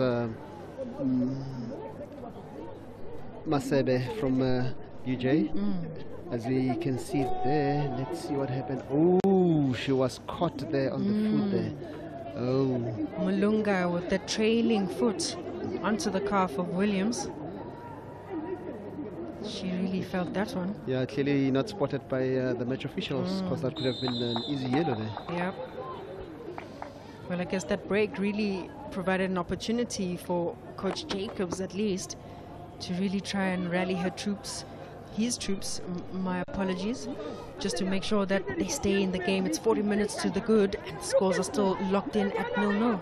Masebe from UJ. As we can see there, let's see what happened. Oh, she was caught there on the foot there. Oh. Mulunga with the trailing foot onto the calf of Williams. She really felt that one. Yeah, clearly not spotted by the match officials, because that could have been an easy yellow there. Yeah. Well, I guess that break really provided an opportunity for Coach Jacobs, at least, to really try and rally her troops, his troops, my apologies, just to make sure that they stay in the game. It's 40 minutes to the good, and the scores are still locked in at 0-0.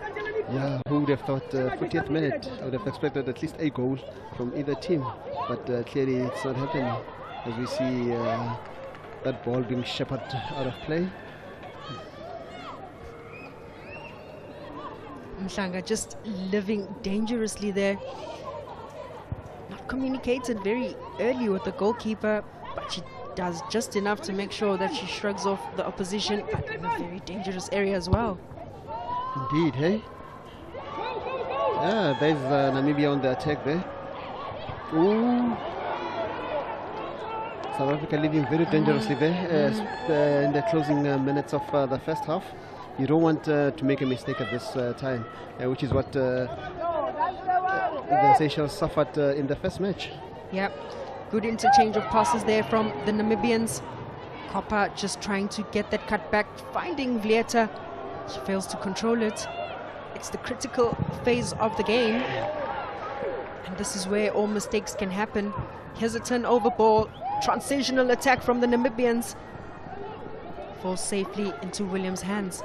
Yeah, who would have thought 40th minute? I would have expected at least a goal from either team, but clearly it's not happening, as we see that ball being shepherded out of play. Mhlanga just living dangerously there. Not communicated very early with the goalkeeper, but she does just enough to make sure that she shrugs off the opposition, but in a very dangerous area as well. Indeed, hey? Yeah, there's Namibia on the attack there. Ooh. South Africa leading very dangerously there in the closing minutes of the first half. You don't want to make a mistake at this time, which is what the Seychelles suffered in the first match. Yep, good interchange of passes there from the Namibians. Koppa just trying to get that cut back, finding Vlieta. She fails to control it. It's the critical phase of the game, and this is where all mistakes can happen. Here's a turnover ball, transitional attack from the Namibians. Falls safely into Williams' hands.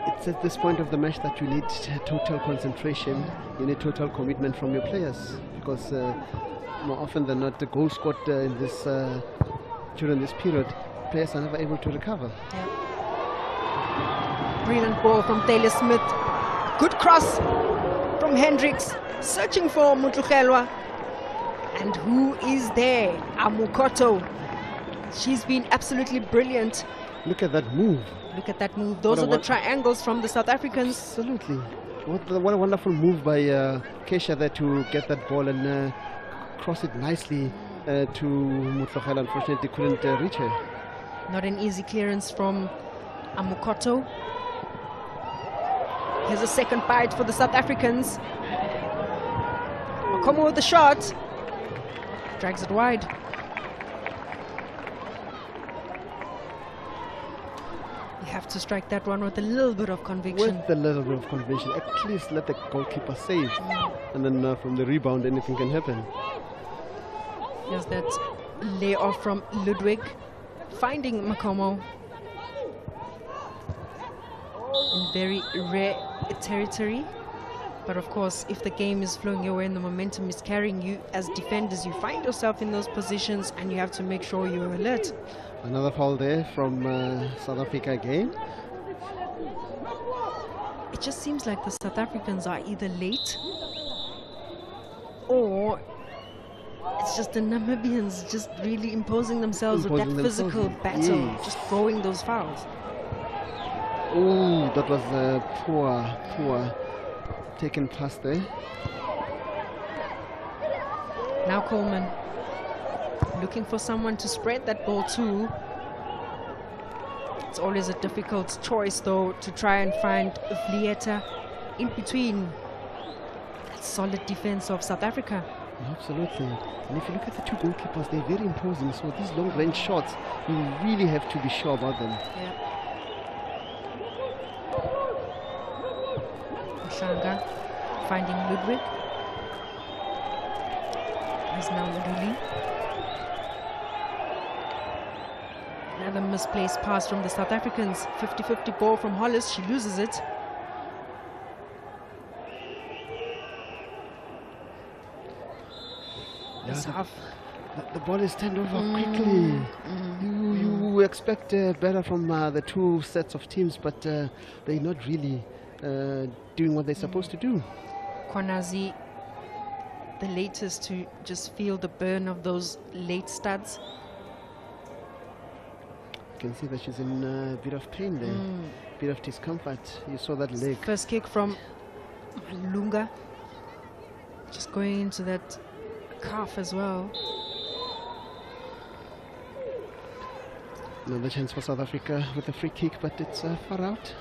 It's at this point of the match that you need total concentration, you need total commitment from your players, because more often than not, the goal scored in this during this period, players are never able to recover. Yeah. Brilliant ball from Taylor Smith. Good cross from Hendricks, searching for Mutlugelwa. And who is there? Amukoto. She's been absolutely brilliant. Look at that move. Look at that move. Those are the triangles from the South Africans. Absolutely. What a wonderful move by Keisha there to get that ball and cross it nicely to Mutlugelwa. Unfortunately, couldn't reach her. Not an easy clearance from Amukoto. Here's a second bite for the South Africans. Makomo with the shot. Drags it wide. You have to strike that one with a little bit of conviction. With a little bit of conviction. At least let the goalkeeper save. And then from the rebound, anything can happen. Here's that layoff from Ludwig. Finding Makomo. In very rare territory. But of course, if the game is flowing your way and the momentum is carrying you, as defenders, you find yourself in those positions and you have to make sure you're alert. Another foul there from South Africa again. It just seems like the South Africans are either late or it's just the Namibians just really imposing themselves with that physical battle, yes. Just throwing those fouls. Oh, that was a poor taken past there. Now Coleman. looking for someone to spread that ball to. It's always a difficult choice, though, to try and find Vlieta in between that solid defense of South Africa. Absolutely. And if you look at the two goalkeepers, they're very imposing. So these long-range shots, you really have to be sure about them. Yeah. Shanga finding Ludwig. There's now Nduli. Another misplaced pass from the South Africans. 50-50 ball from Hollis. She loses it. The ball is turned over quickly. You expect better from the two sets of teams, but they're not really doing what they're supposed to do. Kwanazi, the latest to just feel the burn of those late studs. You can see that she's in a bit of pain there, bit of discomfort. You saw that leg. First kick from Lunga, just going into that calf as well. Another chance for South Africa with a free kick, but it's far out.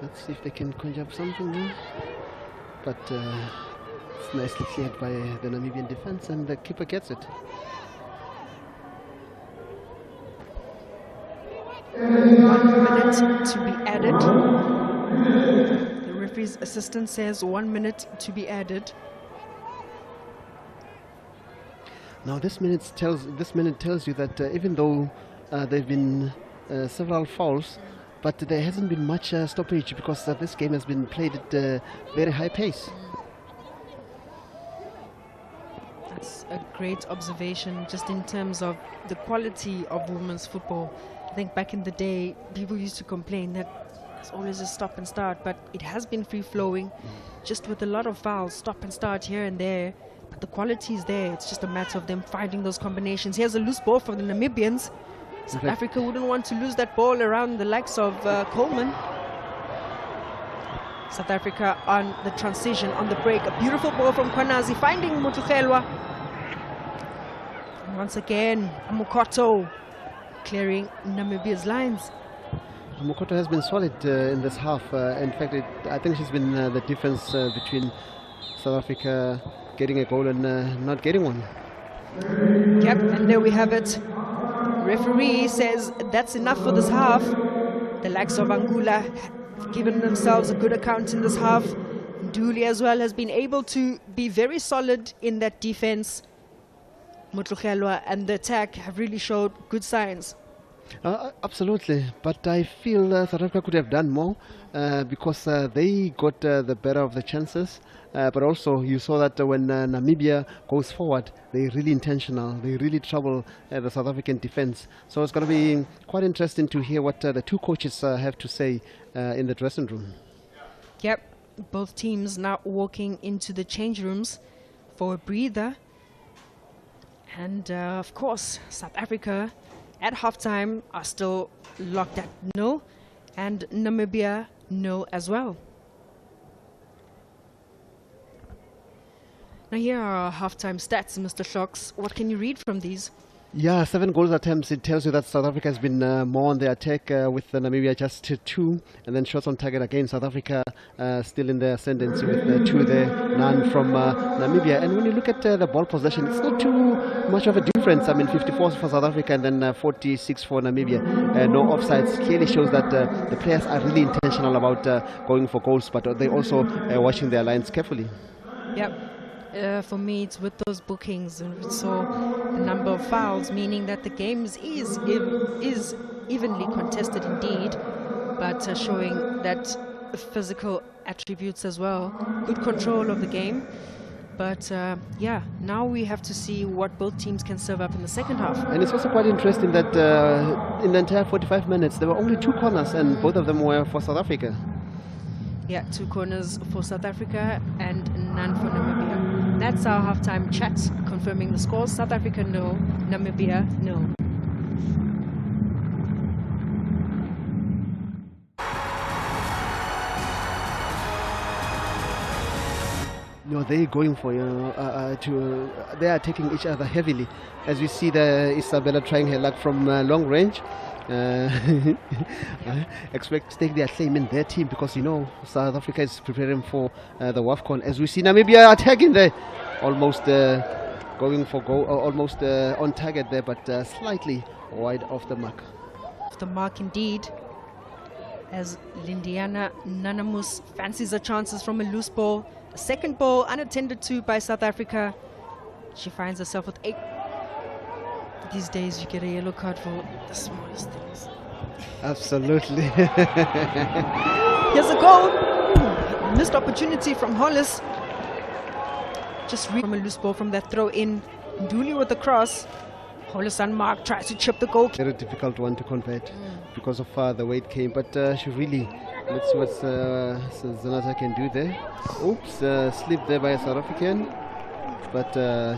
Let's see if they can conjure up something there. But it's nicely cleared by the Namibian defense, and the keeper gets it. 1 minute to be added. The referee's assistant says 1 minute to be added. Now this minute tells you that even though there have been several fouls, but there hasn't been much stoppage, because this game has been played at a very high pace. That's a great observation, just in terms of the quality of women's football. I think back in the day, people used to complain that there's always a stop and start, but it has been free-flowing, just with a lot of fouls, stop and start here and there. But the quality is there. It's just a matter of them finding those combinations. Here's a loose ball for the Namibians. South Africa wouldn't want to lose that ball around the likes of Coleman. South Africa on the transition, on the break. A beautiful ball from Kwanazi, finding Mutughelwa. And once again, Amukoto clearing Namibia's lines. Amukoto has been solid in this half. In fact, I think she's been the difference between South Africa getting a goal and not getting one. Yep, and there we have it. Referee says that's enough for this half. The likes of Angula have given themselves a good account in this half. Nduli as well has been able to be very solid in that defense. Mutughelwa and the attack have really showed good signs. Absolutely, but I feel South Africa could have done more because they got the better of the chances. But also you saw that when Namibia goes forward, they're really intentional. They really trouble the South African defense. So it's going to be quite interesting to hear what the two coaches have to say in the dressing room. Yep, both teams now walking into the change rooms for a breather. And of course, South Africa at halftime are still locked at 0, and Namibia 0 as well. Now here are our halftime stats, Mr. Shocks. What can you read from these? Yeah, 7 goals attempts. It tells you that South Africa has been more on the attack with Namibia just 2, and then shots on target again. South Africa still in the ascendancy with 2 there, none from Namibia. And when you look at the ball possession, it's not too much of a difference. I mean, 54 for South Africa and then 46 for Namibia. No offsides. Clearly shows that the players are really intentional about going for goals, but they're also watching their lines carefully. Yep. For me, it's with those bookings, and we saw the number of fouls, meaning that the game is evenly contested indeed, but showing that physical attributes as well. Good control of the game. But yeah, now we have to see what both teams can serve up in the second half. And it's also quite interesting that in the entire 45 minutes, there were only 2 corners, and both of them were for South Africa. Yeah, 2 corners for South Africa and none for Namibia. That's our halftime chat, confirming the scores. South Africa 0, Namibia 0. No, they're going for they are taking each other heavily. As we see the Isabella trying her luck from long range. I expect to take their claim in their team because South Africa is preparing for the WAFCON. As we see Namibia attacking there, almost going for goal, almost on target there, but slightly wide off the mark. Off the mark indeed, as Lindiana Nanamus fancies her chances from a loose ball. A second ball unattended to by South Africa. She finds herself with 8. These days you get a yellow card for the smallest things. Absolutely. Here's a goal. Missed opportunity from Hollis. Just from a loose ball from that throw in. Nduli with the cross. Hollis unmarked, tries to chip the goal. Very difficult one to convert because of the way it came, but she really, let's see what Zanata can do there. Oops, slipped there by a South African, but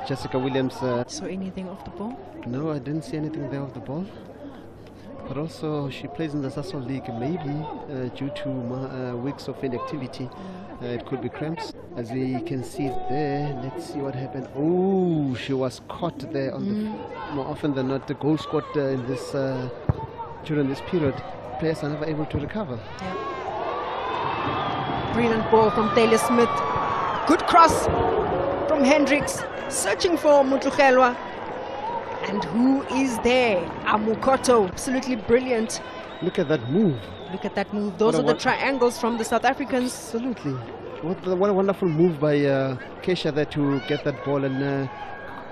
Jessica Williams. Saw anything off the ball? No, I didn't see anything there off the ball. But also she plays in the Sasol League, maybe due to weeks of inactivity. It could be cramps. As we can see there, let's see what happened. Oh, she was caught there on the more often than not the goal scored in this during this period. Players are never able to recover. Yeah. Brilliant ball from Taylor Smith. Good cross from Hendricks, searching for Mutluhelwa. And who is there? Amukoto. Absolutely brilliant. Look at that move. Look at that move. Those are the triangles from the South Africans. Absolutely. What a wonderful move by Keisha there to get that ball and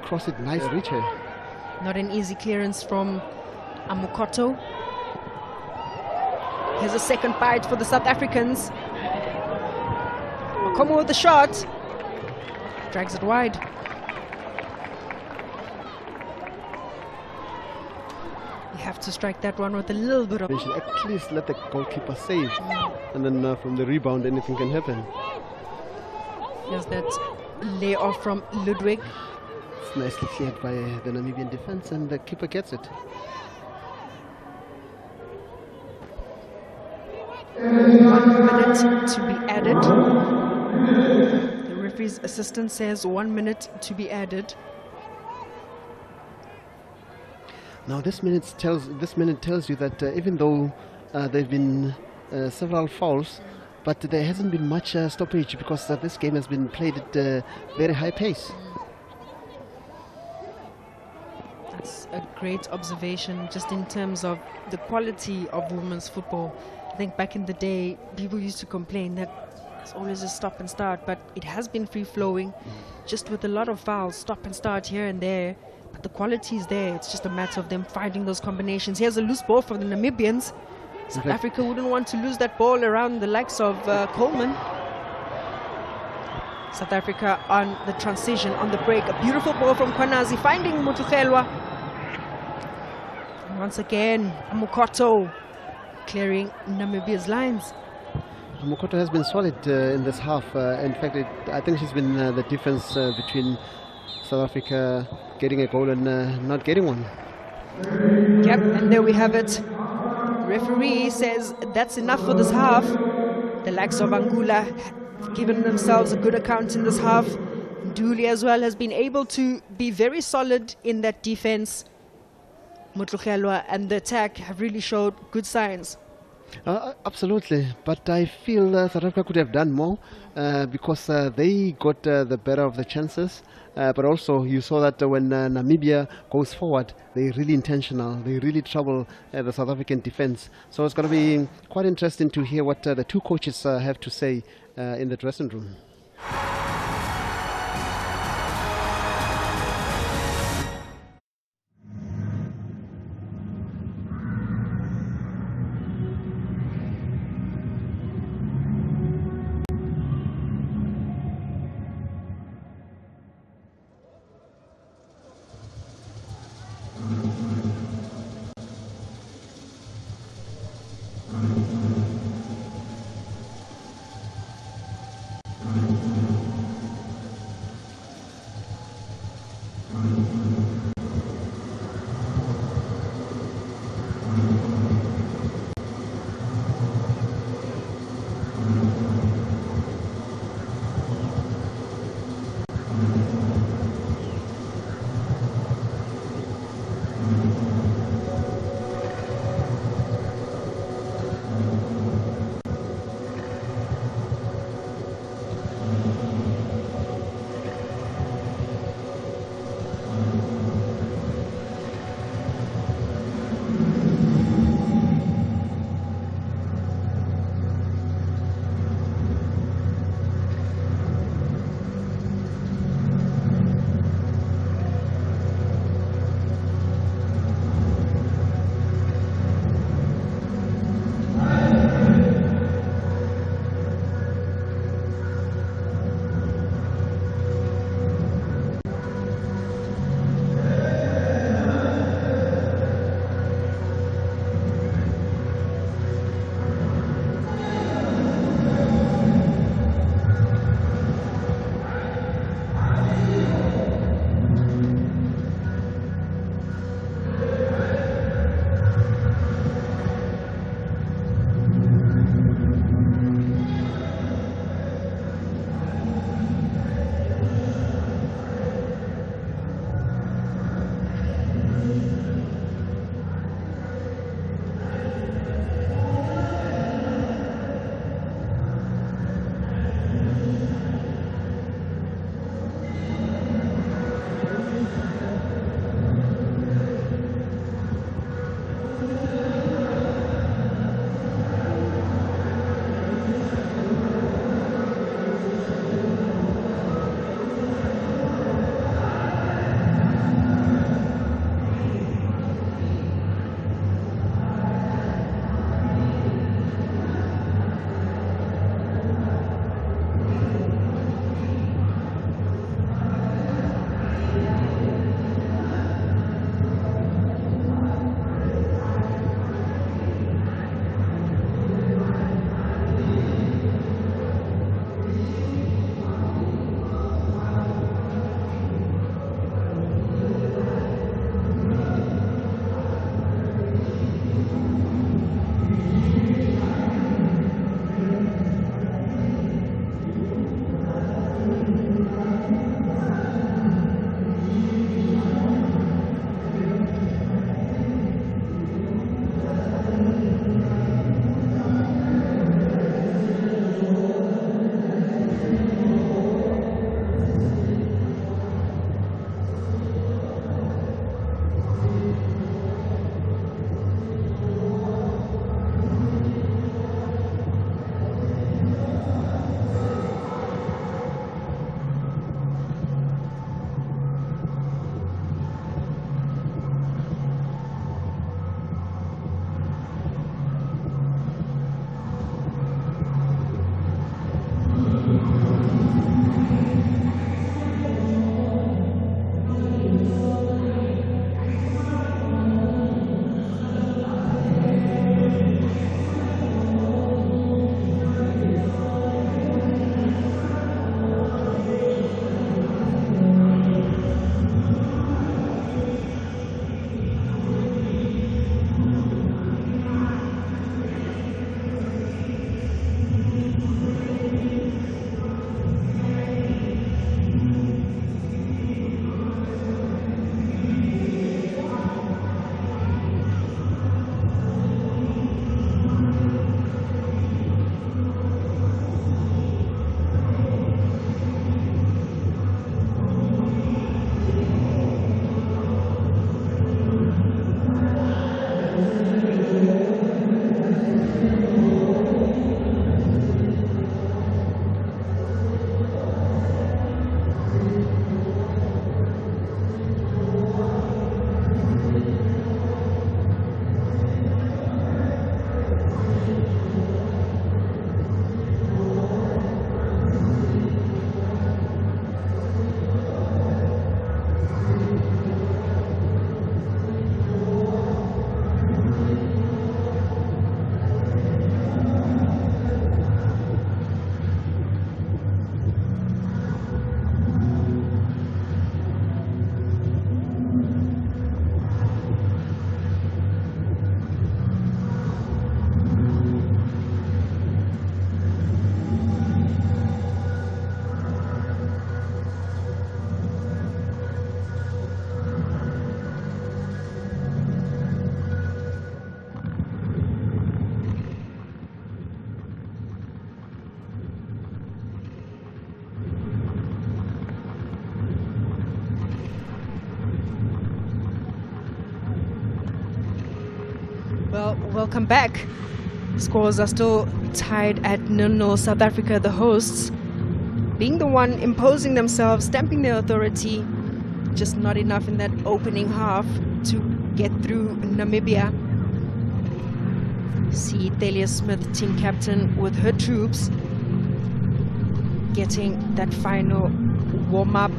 cross it nice, reach her. Not an easy clearance from Amukoto. Here's a second bite for the South Africans. Makomo with the shot. Drags it wide. You have to strike that one with a little bit of... They should at least let the goalkeeper save. And then from the rebound, anything can happen. Here's that layoff from Ludwig. It's nicely cleared by the Namibian defense, and the keeper gets it. 1 minute to be added. The referee's assistant says 1 minute to be added. Now this minute tells you that even though there have been several fouls, but there hasn't been much stoppage because this game has been played at a very high pace. That's a great observation just in terms of the quality of women's football. I think back in the day, people used to complain that it's always a stop and start, but it has been free-flowing, just with a lot of fouls, stop and start here and there. But the quality is there. It's just a matter of them finding those combinations. Here's a loose ball for the Namibians. South Africa wouldn't want to lose that ball around the likes of Coleman. South Africa on the transition, on the break. A beautiful ball from Kwanazi, finding Mutluhelwa. And once again, Amukoto clearing Namibia's lines. Amukoto has been solid in this half. In fact, I think she's been the difference between South Africa getting a goal and not getting one. Yep, and there we have it. Referee says that's enough for this half. The likes of Angula have given themselves a good account in this half. Nduli as well has been able to be very solid in that defense. Mutluhelwa and the attack have really showed good signs. Absolutely, but I feel South Africa could have done more because they got the better of the chances. But also you saw that when Namibia goes forward, they're really intentional. They really trouble the South African defense. So it's going to be quite interesting to hear what the two coaches have to say in the dressing room. Well, welcome back. Scores are still tied at 0-0. South Africa, the hosts, being the one imposing themselves, stamping their authority. Just not enough in that opening half to get through Namibia. See Thalia Smith, team captain, with her troops getting that final warm-up,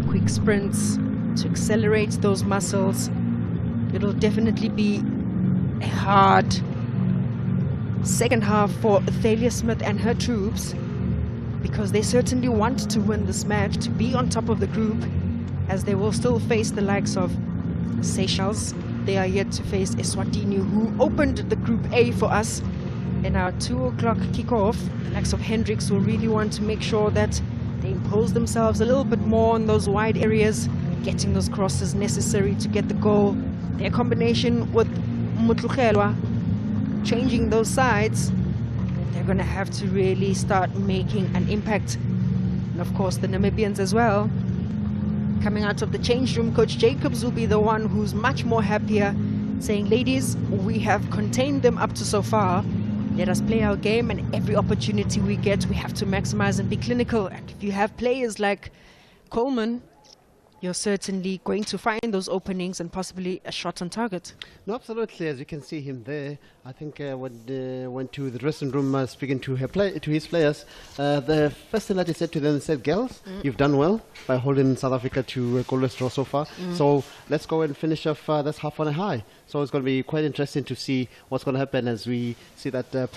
quick sprints to accelerate those muscles. It'll definitely be a hard second half for Thalia Smith and her troops, because they certainly want to win this match, to be on top of the group, as they will still face the likes of Seychelles. They are yet to face Eswatini, who opened the Group A for us in our 2 o'clock kickoff. The likes of Hendricks will really want to make sure that they impose themselves a little bit more on those wide areas, getting those crosses necessary to get the goal. Their combination with Mutlugelwa, changing those sides, they're going to have to really start making an impact. And of course the Namibians as well. Coming out of the change room, Coach Jacobs will be the one who's much more happier, saying, ladies, we have contained them up to so far. Let us play our game, and every opportunity we get, we have to maximize and be clinical. And if you have players like Coleman, you're certainly going to find those openings and possibly a shot on target. No, absolutely. As you can see him there, I think when went to the dressing room speaking to his players, the first thing that he said to them, he said, girls, you've done well by holding South Africa to a goalless draw so far. So let's go and finish off this half on a high. So it's going to be quite interesting to see what's going to happen, as we see that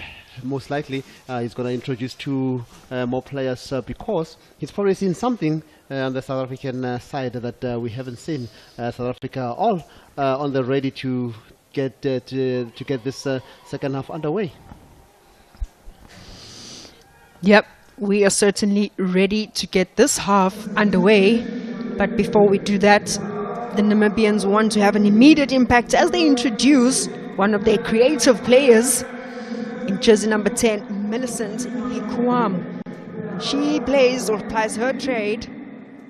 most likely he's going to introduce 2 more players because he's probably seen something on the South African side that we haven't seen. South Africa all on the ready to get this second half underway. Yep, we are certainly ready to get this half underway. But before we do that, the Namibians want to have an immediate impact as they introduce one of their creative players in jersey number 10, Millicent Hikuam. She plays or plies her trade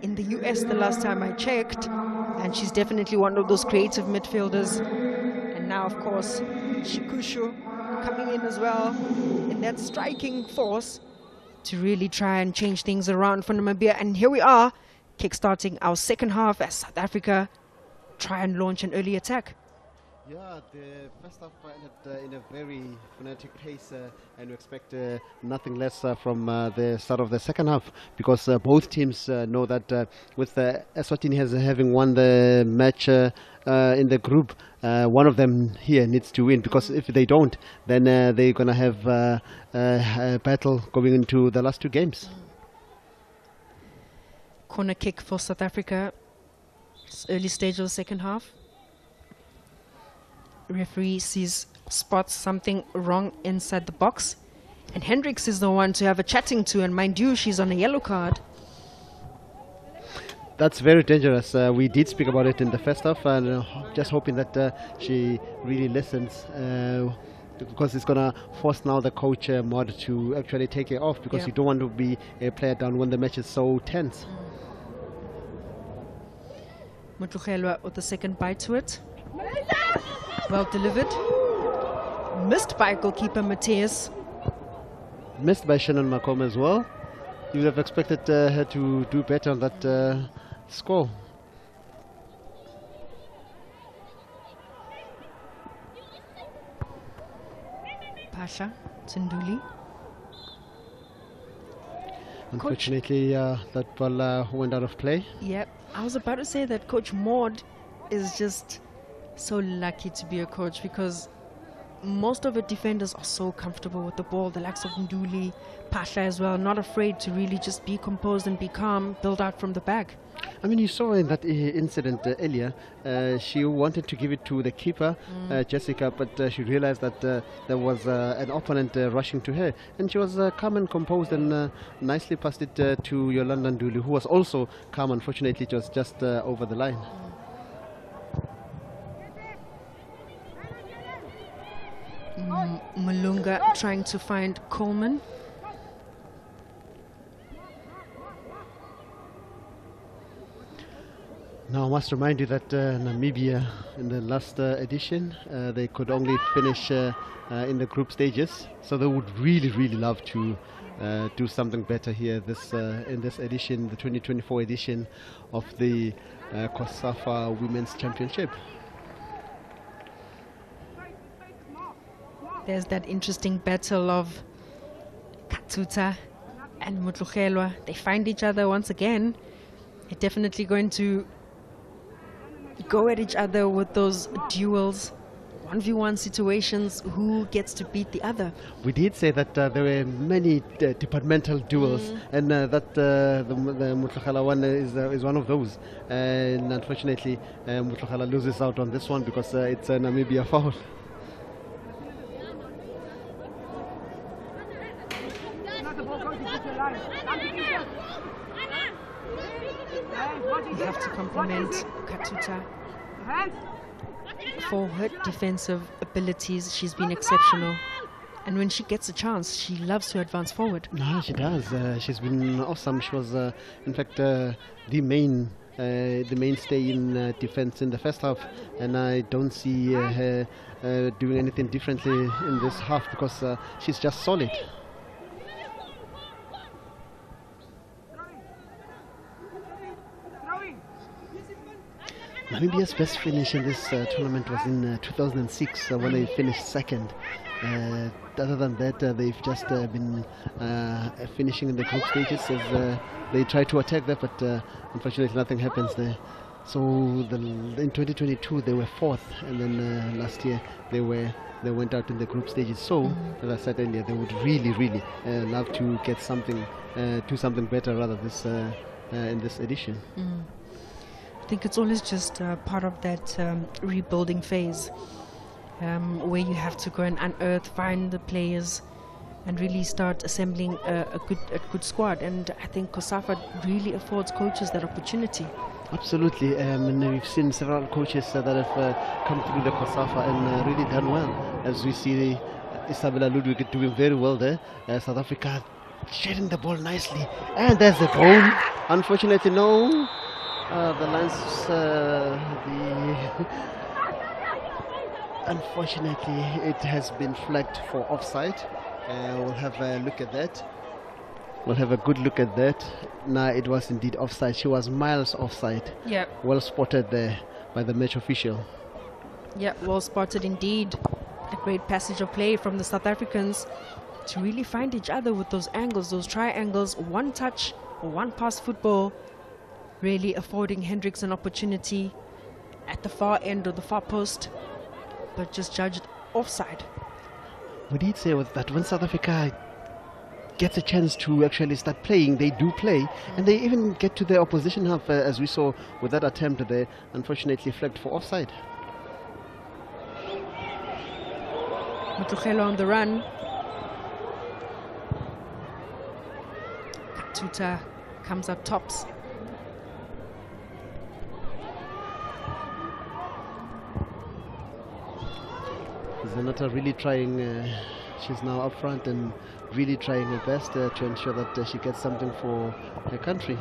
in the US the last time I checked, and she's definitely one of those creative midfielders. And now, of course, Shikushu coming in as well in that striking force to really try and change things around for Namibia. And here we are, kickstarting our second half as South Africa try and launch an early attack. Yeah, the first half ended in a very frenetic pace, and we expect nothing less from the start of the second half, because both teams know that with Eswatini having won the match in the group, one of them here needs to win, because if they don't, then they're going to have a battle going into the last 2 games. Corner kick for South Africa. It's early stage of the second half. Referee spots something wrong inside the box, and Hendricks is the one to have a chatting to, and mind you, she's on a yellow card. That's very dangerous. We did speak about it in the first half, and just hoping that she really listens, because it's going to force now the coach Mod to actually take it off, because you don't want to be a player down when the match is so tense. Mutlugelwa with the second bite to it. Well delivered. Missed by goalkeeper Matthias. Missed by Shannon Macomb as well. You would have expected her to do better on that score. Pasha Tinduli. Unfortunately, that ball went out of play. Yep, I was about to say that Coach Maud is just so lucky to be a coach, because most of the defenders are so comfortable with the ball. The likes of Nduli, Pasha as well, not afraid to really just be composed and be calm, build out from the back. I mean, you saw in that incident earlier, she wanted to give it to the keeper, Jessica, but she realized that there was an opponent rushing to her, and she was calm and composed, and nicely passed it to Yolanda Nduli, who was also calm. Unfortunately, it was just over the line. Malunga trying to find Coleman. Now I must remind you that Namibia in the last edition they could only finish in the group stages, so they would really love to do something better here in this edition, the 2024 edition of the COSAFA Women's Championship. There's that interesting battle of Katuta and Mutlugelwa. They find each other once again. They're definitely going to go at each other with those duels, 1v1 situations, who gets to beat the other. We did say that there were many departmental duels, and that the Mutlugelwa one is one of those. And unfortunately, Mutlugelwa loses out on this one because it's a Namibia foul. You have to compliment Katuta for her defensive abilities. She's been exceptional, and when she gets a chance, she loves to advance forward. No, she does. She's been awesome. She was, in fact, the mainstay in defense in the first half, and I don't see her doing anything differently in this half because she's just solid. Namibia's best finish in this tournament was in 2006 when they finished second. Other than that, they've just been finishing in the group stages as they try to attack there, but unfortunately nothing happens there. So in 2022 they were fourth, and then last year they went out in the group stages. So as I said earlier, they would really love to get something, do something better rather this in this edition. I think it's always just part of that rebuilding phase where you have to go and unearth, find the players, and really start assembling a good squad. And I think COSAFA really affords coaches that opportunity. Absolutely, and we've seen several coaches that have come through the COSAFA and really done well. As we see Isabella Ludwig doing very well there. South Africa sharing the ball nicely, and there's the goal. Unfortunately, no. The lines, unfortunately, it has been flagged for offside. We'll have a look at that. We'll have a good look at that. Nah, it was indeed offside. She was miles offside. Yeah. Well spotted there by the match official. Yeah, well spotted indeed. A great passage of play from the South Africans to really find each other with those angles, those triangles, one touch, one pass football. Really affording Hendricks an opportunity at the far end of the far post, but just judged offside. We did say that when South Africa gets a chance to actually start playing, they do play, and they even get to the opposition half, as we saw with that attempt there, unfortunately flagged for offside. Mutlugelwa on the run. Katuta comes up tops. Zanata really trying, she's now up front and really trying her best to ensure that she gets something for her country.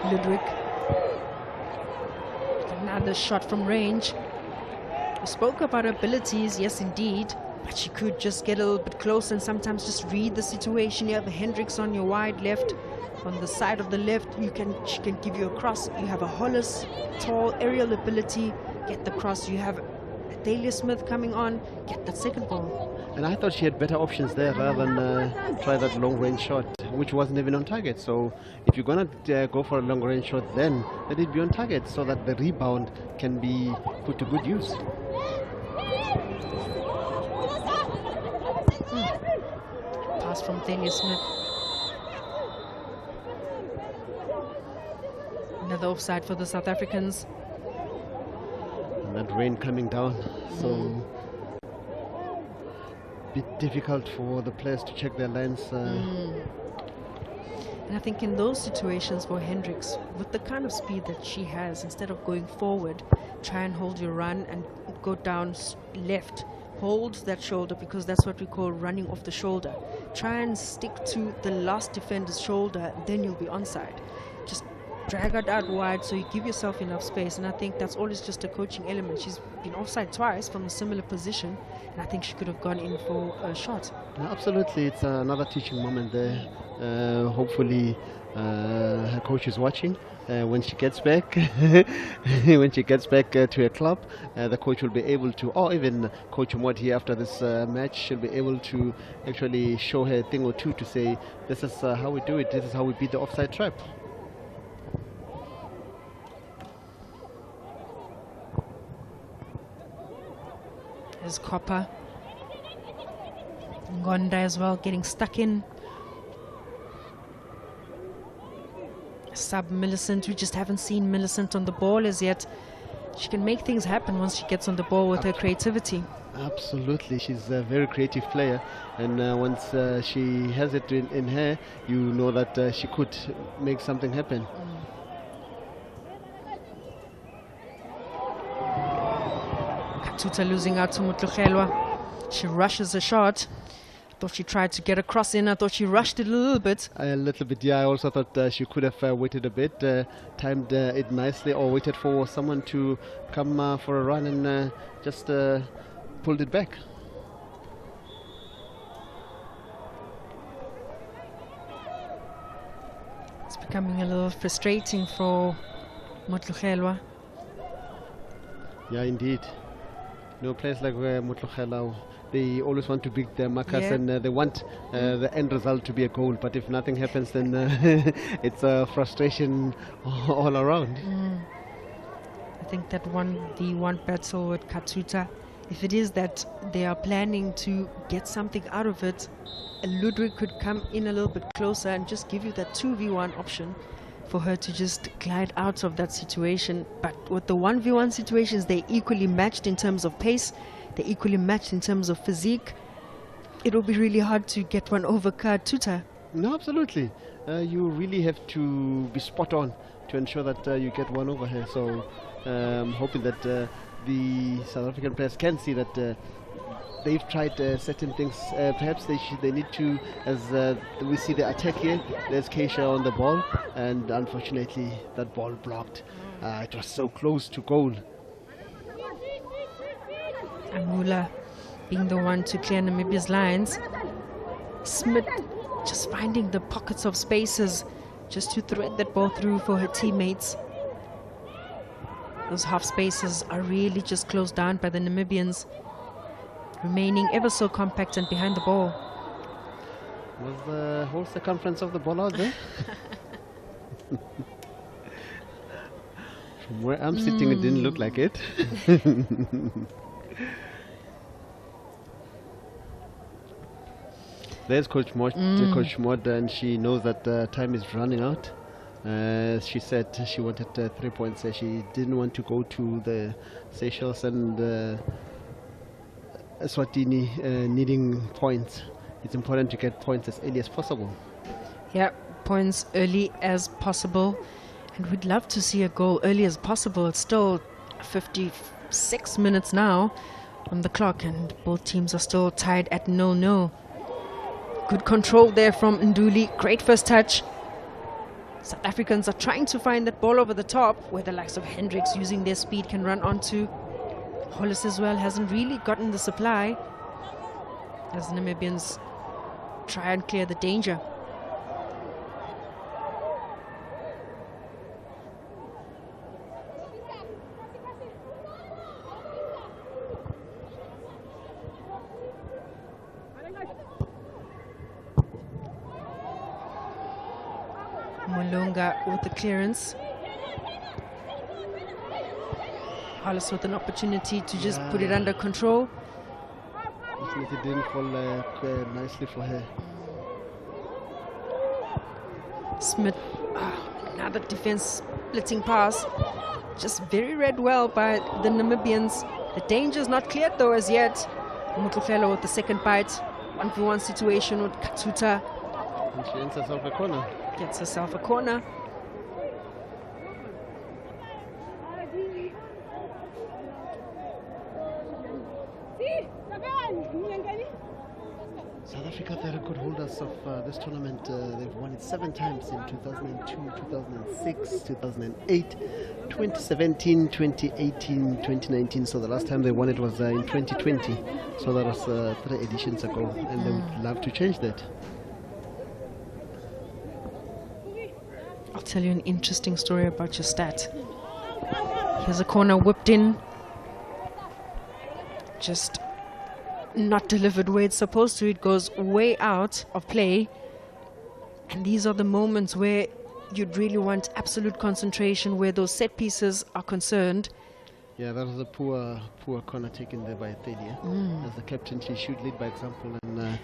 Ludwig. Another shot from range. We spoke about her abilities, yes indeed, but she could just get a little bit close and sometimes just read the situation. You have a Hendricks on your wide left. On the side of the left, she can give you a cross. You have a Hollis, tall aerial ability, get the cross. You have Dahlia Smith coming on, get the second ball. And I thought she had better options there rather than try that long range shot, which wasn't even on target. So if you're gonna go for a long range shot, then let it be on target so that the rebound can be put to good use. Pass from Dahlia Smith. Another offside for the South Africans. And that rain coming down, so bit difficult for the players to check their lines. And I think in those situations for Hendricks, with the kind of speed that she has, instead of going forward, try and hold your run and go down left. Hold that shoulder, because that's what we call running off the shoulder. try and stick to the last defender's shoulder, then you'll be onside. Just drag it out wide so you give yourself enough space, and I think that's always just a coaching element. She's been offside twice from a similar position, and I think she could have gone in for a shot. Absolutely, it's another teaching moment there. Hopefully her coach is watching. When she gets back to her club, the coach will be able to, or even Coach Mod here after this match, she'll be able to actually show her a thing or two to say, this is how we do it, this is how we beat the offside trap. There's Copper. Ngonda as well, getting stuck in. Sub Millicent, we just haven't seen Millicent on the ball as yet. She can make things happen once she gets on the ball with her creativity. Absolutely, she's a very creative player, and once she has it in her, you know that she could make something happen. Katuta losing out to Mutlugelwa. She rushes a shot. Thought she tried to get a cross in. I thought she rushed it a little bit. A little bit, yeah. I also thought she could have waited a bit, timed it nicely, or waited for someone to come for a run and just pulled it back. It's becoming a little frustrating for Mutlugelwa. Yeah, indeed. No players like Mutlugelwa, they always want to beat their markers, and they want the end result to be a goal. But if nothing happens, then it's a frustration all around. I think that 1v1 battle with Katuta, if it is that they are planning to get something out of it, Ludwig could come in a little bit closer and just give you that 2v1 option for her to just glide out of that situation. But with the 1v1 situations, they're equally matched in terms of pace, they're equally matched in terms of physique. It will be really hard to get one over Katuta. No, absolutely. You really have to be spot on to ensure that you get one over her. So I'm hoping that the South African players can see that they've tried certain things. Perhaps they need to, as we see the attack here, there's Keisha on the ball, and unfortunately that ball blocked. It was so close to goal. Amula being the one to clear Namibia's lines. Smith just finding the pockets of spaces just to thread that ball through for her teammates. Those half spaces are really just closed down by the Namibians, remaining ever so compact and behind the ball. Was the whole circumference of the ball out there? From where I'm sitting, it didn't look like it. There's Coach Mod, and she knows that time is running out. She said she wanted 3 points. She didn't want to go to the Seychelles and Eswatini needing points. It's important to get points as early as possible. Yeah, points early as possible. And we'd love to see a goal early as possible. It's still 56 minutes now on the clock, and both teams are still tied at 0-0. Good control there from Nduli. Great first touch. South Africans are trying to find that ball over the top where the likes of Hendricks, using their speed, can run onto. Hollis as well hasn't really gotten the supply as Namibians try and clear the danger. Mulunga with the clearance. Hollis with an opportunity to just put it under control. It didn't fall nicely for her. Smith, another defense splitting pass. Just very read well by the Namibians. The danger is not cleared though as yet. Mutlugelwa with the second bite. 1v1 situation with Katuta. And she ends herself a corner. Gets herself a corner. South Africa, they're a good holder course of this tournament, they've won it 7 times in 2002, 2006, 2008, 2017, 2018, 2019. So the last time they won it was in 2020. So that was 3 editions ago, and they would love to change that. I'll tell you an interesting story about your stat. Here's a corner whipped in. Just not delivered where it's supposed to. It goes way out of play. And these are the moments where you'd really want absolute concentration, where those set pieces are concerned. Yeah, that was a poor corner taken there by Thalia. As the captain, she should lead by example, and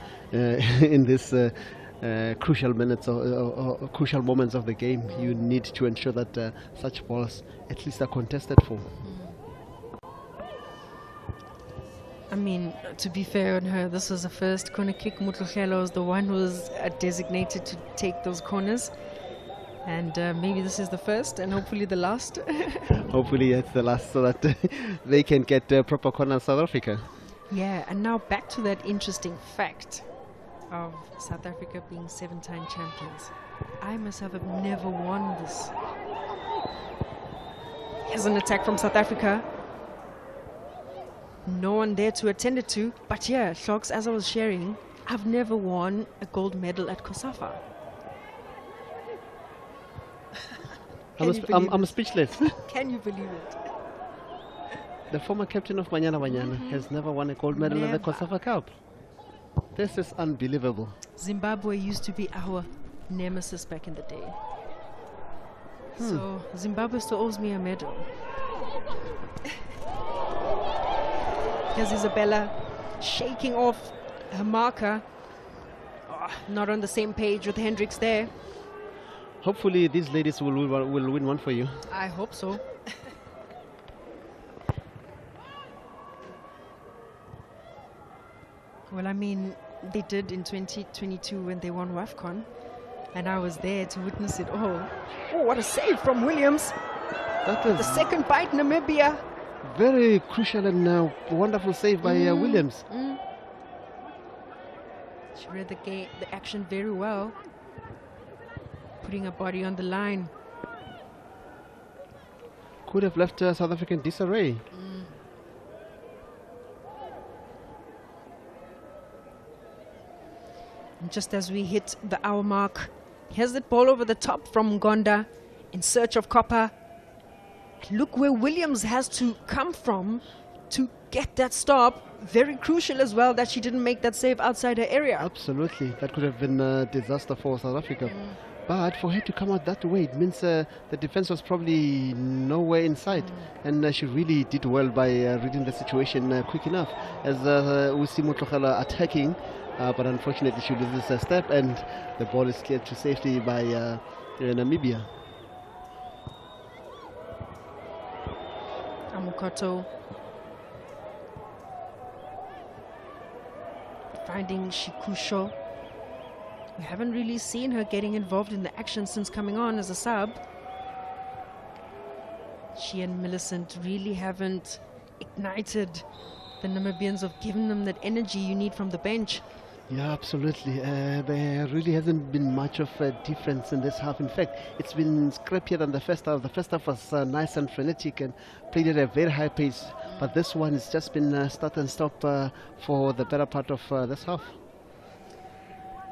in this crucial minutes or crucial moments of the game, you need to ensure that such balls at least are contested for. I mean, to be fair on her, this was the first corner kick. Mutlukhelo was the one who was designated to take those corners. And maybe this is the first and hopefully the last. Hopefully it's the last, so that they can get proper corner South Africa. Yeah, and now back to that interesting fact of South Africa being 7-time champions. I myself have never won this. Here's an attack from South Africa. No one there to attend it to, but yeah, Shocks, as I was sharing, I've never won a gold medal at COSAFA. I'm speechless. Can you believe it? The former captain of Banyana Banyana has never won a gold medal at the COSAFA Cup. This is unbelievable. Zimbabwe used to be our nemesis back in the day. So Zimbabwe still owes me a medal. Here's Isabella shaking off her marker. Oh, not on the same page with Hendricks there. Hopefully these ladies will win one for you. I hope so. Well, I mean, they did in 2022 when they won WAFCON, and I was there to witness it all. Oh, what a save from Williams. That was the second bite, Namibia. Very crucial and wonderful save by Williams. She read the action very well, putting her body on the line. Could have left South Africa in disarray. And just as we hit the hour mark, here's the ball over the top from Ngonda in search of Copper. Look where Williams has to come from to get that stop. Very crucial as well that she didn't make that save outside her area. Absolutely. That could have been a disaster for South Africa. But for her to come out that way, it means the defense was probably nowhere in sight. And she really did well by reading the situation quick enough. As we see Mutlukhelo attacking, but unfortunately she loses a step and the ball is cleared to safety by Namibia. Amukoto finding Shikusho. We haven't really seen her getting involved in the action since coming on as a sub. She and Millicent really haven't ignited the Namibians, of giving them that energy you need from the bench. Yeah, absolutely. There really hasn't been much of a difference in this half. In fact, it's been scrappier than the first half. The first half was nice and frenetic and played at a very high pace. But this one has just been start and stop for the better part of this half.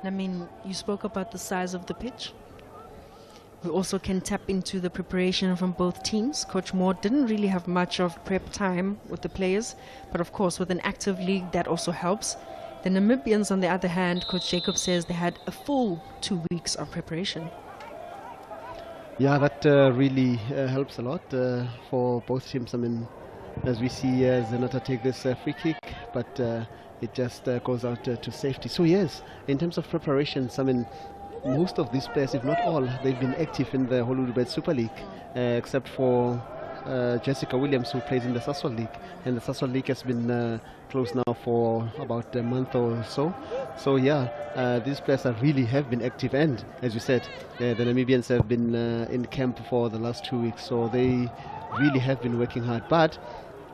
I mean, you spoke about the size of the pitch. We also can tap into the preparation from both teams. Coach Moore didn't really have much of prep time with the players, but of course with an active league that also helps. The Namibians, on the other hand, Coach Jacob says they had a full 2 weeks of preparation. Yeah, that really helps a lot for both teams. I mean, as we see Zenata take this free kick, but it just goes out to safety. So yes, in terms of preparations, I mean, most of these players, if not all, they've been active in the HollywoodBets Super League, except for Jessica Williams, who plays in the Sasol League, and the Sasol League has been closed now for about a month or so. So yeah, these players really have been active, and as you said, the Namibians have been in camp for the last 2 weeks, so they really have been working hard. But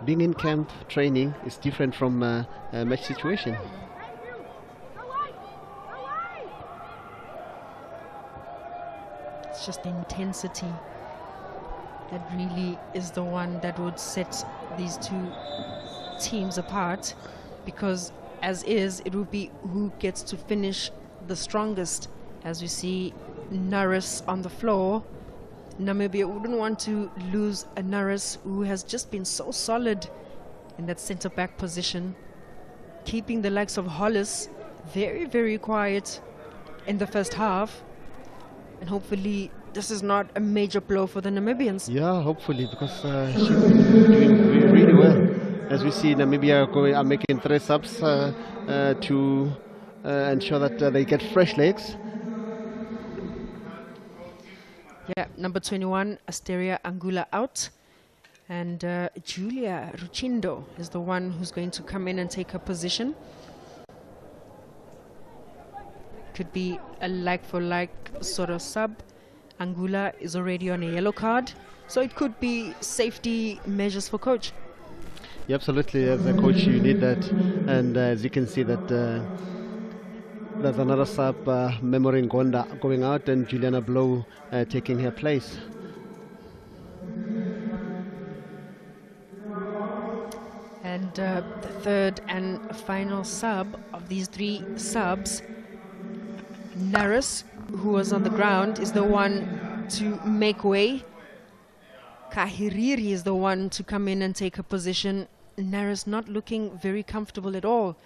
being in camp training is different from a match situation. It's just the intensity that really is the one that would set these two teams apart, because as is, it would be who gets to finish the strongest. As we see Naris on the floor, Namibia wouldn't want to lose a Naris who has just been so solid in that centre back position, keeping the likes of Hollis very, very quiet in the first half. And hopefully this is not a major blow for the Namibians. Yeah, hopefully, because she's doing really well. As we see, Namibia are making 3 subs to ensure that they get fresh legs. Yeah, number 21, Asteria Angula out. And Julia Ruchindo is the one who's going to come in and take her position. Could be a like-for-like sort of sub. Angula is already on a yellow card, so it could be safety measures for coach. Yeah, absolutely. As a coach, you need that. And as you can see that there's another sub, Memory Ngonda, going out, and Juliana Blow taking her place. And the third and final sub of these 3 subs, Naris, who was on the ground, is the one to make way. Kahiriri is the one to come in and take a position. Naris not looking very comfortable at all.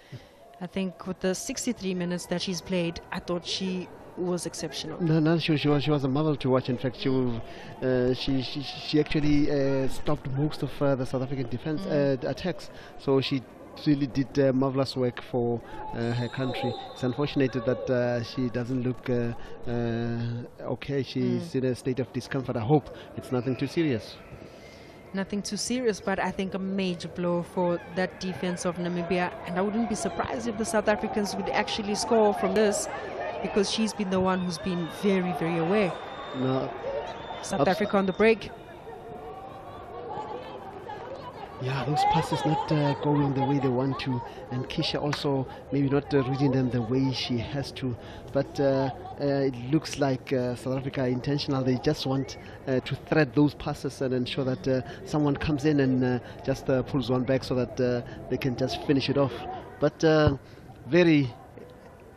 I think with the 63 minutes that she's played, I thought she was exceptional. No, she was a marvel to watch. In fact, she actually stopped most of the South African defense attacks. So she really did marvelous work for her country. It's unfortunate that she doesn't look okay. She's in a state of discomfort. I hope it's nothing too serious. Nothing too serious, but I think a major blow for that defense of Namibia. And I wouldn't be surprised if the South Africans would actually score from this, because she's been the one who's been very, very aware. No. South Africa on the break. Yeah, those passes not going the way they want to, and Kisha also maybe not reading them the way she has to. But it looks like South Africa are intentional. They just want to thread those passes and ensure that someone comes in and just pulls one back so that they can just finish it off. But very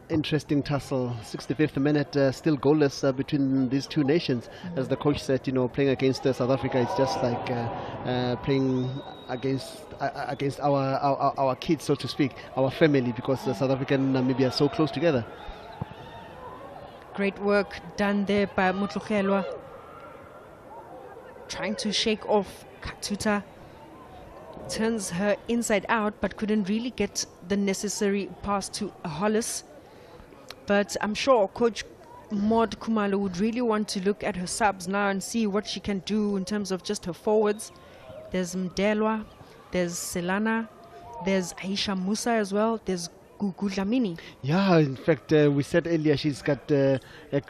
interesting tussle. 65th minute, still goalless between these two nations. As the coach said, playing against South Africa, it's just like playing against our kids, so to speak, our family, because South Africa and Namibia are so close together. Great work done there by Mutluhelwa, trying to shake off Katuta. Turns her inside out, but couldn't really get the necessary pass to Hollis. But I'm sure Coach Maud Khumalo would really want to look at her subs now and see what she can do in terms of just her forwards. There's Mdelwa, there's Selana, there's Aisha Musa as well, there's Gugu Dlamini. Yeah, in fact, we said earlier she's got a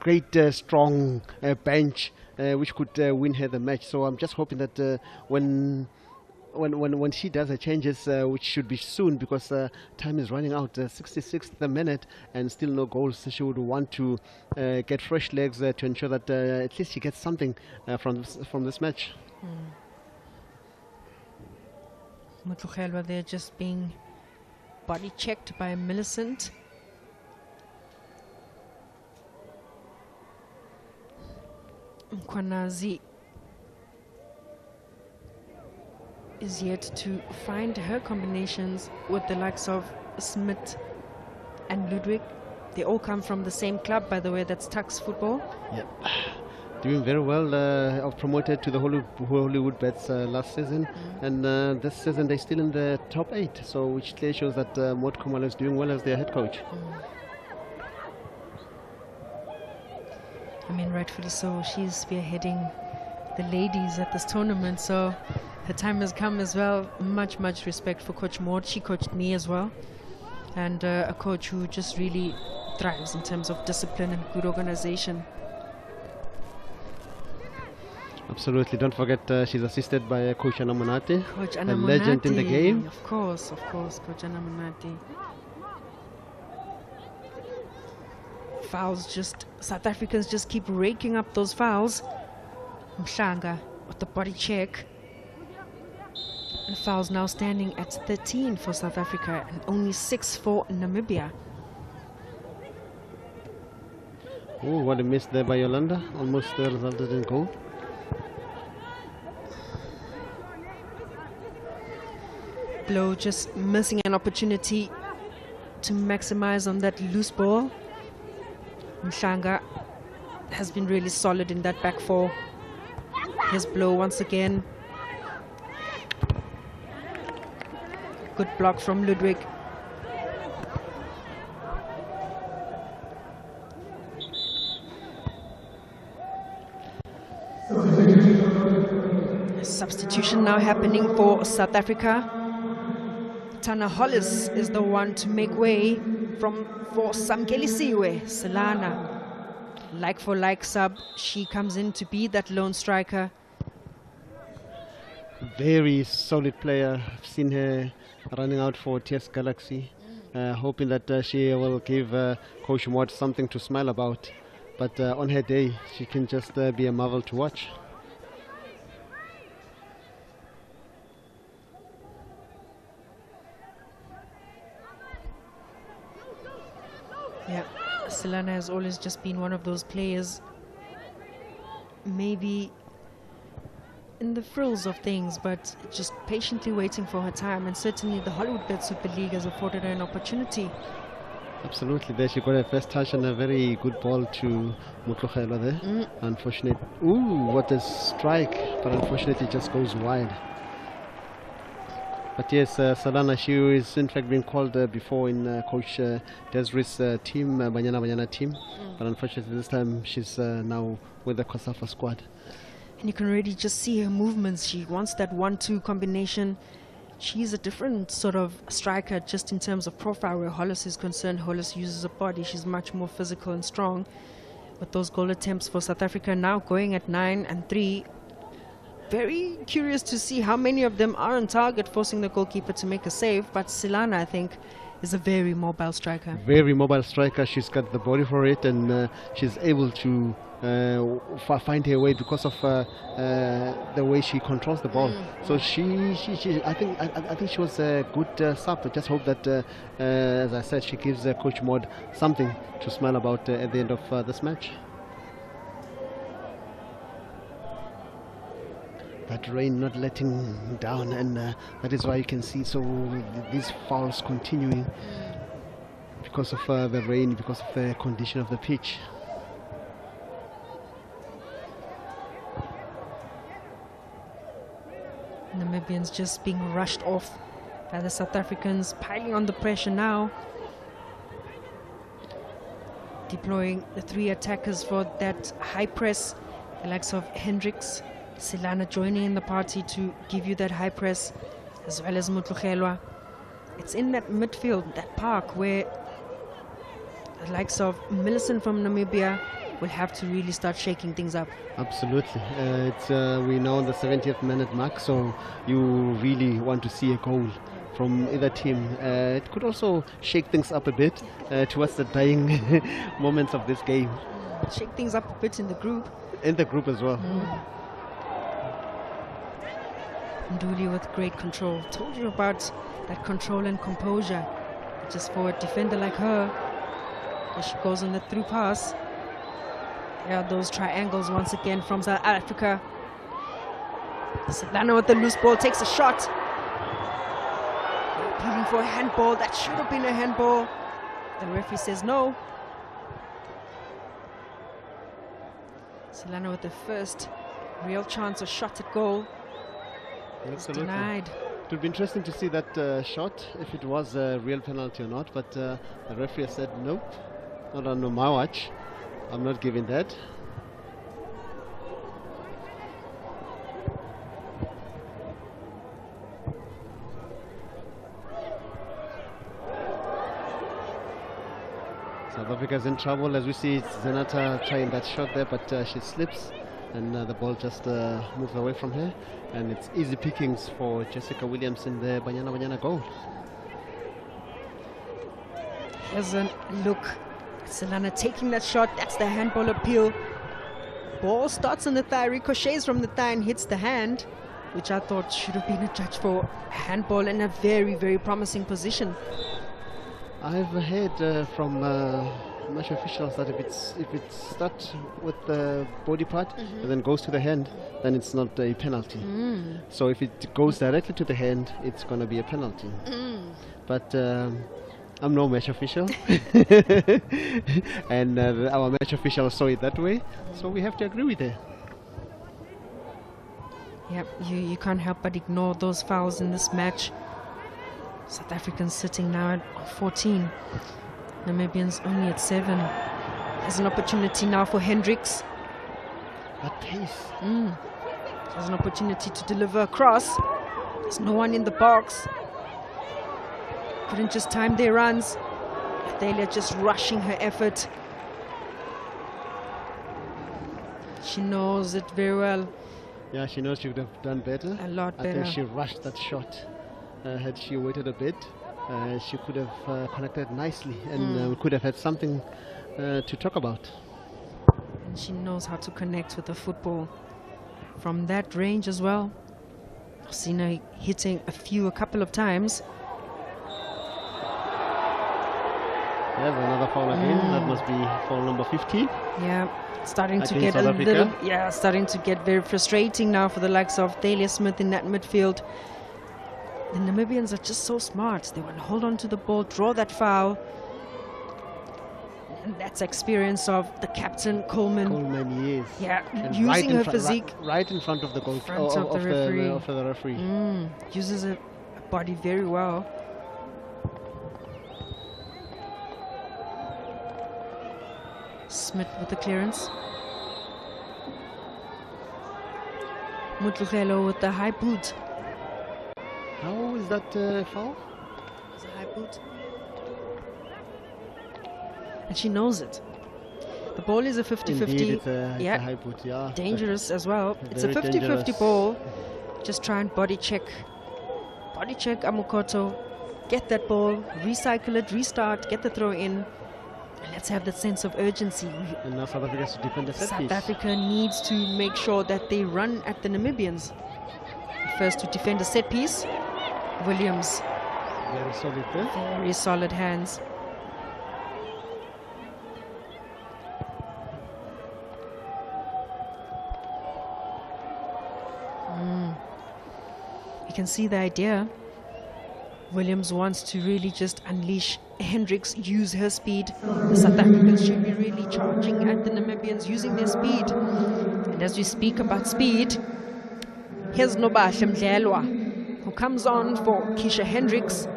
great, strong bench which could win her the match. So I'm just hoping that when she does her changes, which should be soon, because time is running out, 66th minute and still no goals, she would want to get fresh legs to ensure that at least she gets something from this match. Mutluhelwa there just being body checked by Millicent. Mkwanazi is yet to find her combinations with the likes of Smith and Ludwig. They all come from the same club, by the way, that's Tuks Football. Yep. Doing very well, promoted to the HollywoodBets last season, and this season they're still in the top 8, so which clearly shows that Maud Khumalo is doing well as their head coach. I mean, rightfully so. She's spearheading the ladies at this tournament, so her time has come as well. Much respect for Coach Maud. She coached me as well, and a coach who just really thrives in terms of discipline and good organization. Absolutely. Don't forget she's assisted by Coach Anna Monate, Coach Anna a legend in the game. Of course, Coach Anna Monate. Fouls South Africans just keep raking up those fouls. Mhlanga with the body check. And fouls now standing at 13 for South Africa and only 6 for Namibia. Oh, what a miss there by Yolanda. Almost resulted in goal. Blow just missing an opportunity to maximize on that loose ball. Mhlanga has been really solid in that back four. Here's Blow once again. Good block from Ludwig. Substitution now happening for South Africa. Tana Hollis is the one to make way for Samkelisiwe Selana. Like for like sub, she comes in to be that lone striker. Very solid player. I've seen her running out for TS Galaxy, hoping that she will give Coach Mott something to smile about. But on her day, she can just be a marvel to watch. Yeah, Selana has always just been one of those players, maybe in the frills of things, but just patiently waiting for her time. And certainly the HollywoodBets Super League has afforded her an opportunity. Absolutely, there she got her first touch and a very good ball to Mutlokhelo there. Unfortunate. Ooh, what a strike, but unfortunately it just goes wide. But yes, Salana, she is in fact being called before in Coach Desri's team, Banyana team. But unfortunately this time she's now with the COSAFA squad. And you can already just see her movements. She wants that 1-2 combination. She's a different sort of striker just in terms of profile where Hollis is concerned. Hollis uses a body. She's much more physical and strong. With those goal attempts for South Africa now going at 9 and 3. Very curious to see how many of them are on target, forcing the goalkeeper to make a save. But Silana, I think, is a very mobile striker. Very mobile striker. She's got the body for it, and she's able to find her way because of the way she controls the ball. So I think she was a good sub. I just hope that, as I said, she gives Coach Mod something to smile about at the end of this match. That rain not letting down, and that is why you can see these fouls continuing because of the rain, because of the condition of the pitch. Namibians just being rushed off by the South Africans, piling on the pressure now. Deploying the 3 attackers for that high press, the likes of Hendricks, Silana joining in the party to give you that high press, as well as Mutlogelwa. It's in that midfield, that park, where the likes of Millicent from Namibia will have to really start shaking things up. Absolutely. We're now on the 70th minute mark, so you really want to see a goal from either team. It could also shake things up a bit towards the dying moments of this game. Shake things up a bit in the group. In the group as well. Nduli with great control. Told you about that control and composure. Just for a defender like her, as she goes on the through pass. There are those triangles once again from South Africa. Silana with the loose ball takes a shot. Appealing for a handball. That should have been a handball. The referee says no. Silana with the first real chance of shot at goal. Absolutely. Denied. It would be interesting to see that shot, if it was a real penalty or not, but the referee said nope, not on my watch. I'm not giving that. South Africa's in trouble, as we see Zenata trying that shot there, but she slips and the ball just moves away from her, and it's easy pickings for Jessica Williams in the Banyana goal. Here's a look Selana taking that shot. That's the handball appeal. Ball starts on the thigh, ricochets from the thigh and hits the hand, which I thought should have been a judge for handball in a very, very promising position. I've heard from match officials that if it starts with the body part and then goes to the hand, then it's not a penalty. So if it goes directly to the hand, it's going to be a penalty. But I'm no match official, and our match official saw it that way, so we have to agree with her. Yep, you can't help but ignore those fouls in this match. South Africans sitting now at 14. Namibians only at 7. There's an opportunity now for Hendricks. What pace. There's an opportunity to deliver a cross. There's no one in the box. Couldn't just time their runs. Athalia just rushing her effort. She knows it very well. Yeah, she knows she could have done better. A lot better. I think she rushed that shot. Had she waited a bit, she could have connected nicely and we could have had something to talk about. And she knows how to connect with the football from that range as well. I've seen her hitting a couple of times. Yeah, another foul again. That must be foul number 15. Yeah, starting to Against get South Africa. starting to get very frustrating now for the likes of Thalia Smith in that midfield. The Namibians are just so smart. They want to hold on to the ball, draw that foul. And that's experience of the captain, Coleman. Coleman, yes. Yeah, And using her physique. Right in front of the goal, Of the referee. Uses her body very well. Smith with the clearance. Mutlugelo with the high boot. How is that foul? It's a high boot. And she knows it. The ball is a 50-50. Indeed, it's a high boot, yeah. Dangerous as well. It's a Very 50-50 dangerous. ball. Just try and body check. Body check Amukoto. Get that ball, recycle it, restart, get the throw in. And let's have that sense of urgency. And now South Africa has to defend the set South piece. Africa needs to make sure that they run at the Namibians. First to defend a set piece, Williams. Very solid there. Very solid hands. You can see the idea. Williams wants to really just unleash Hendricks, use her speed. The South Africans should be really charging at the Namibians, using their speed. And as we speak about speed, here's Nobahle Mdlelwa, who comes on for Keisha Hendricks,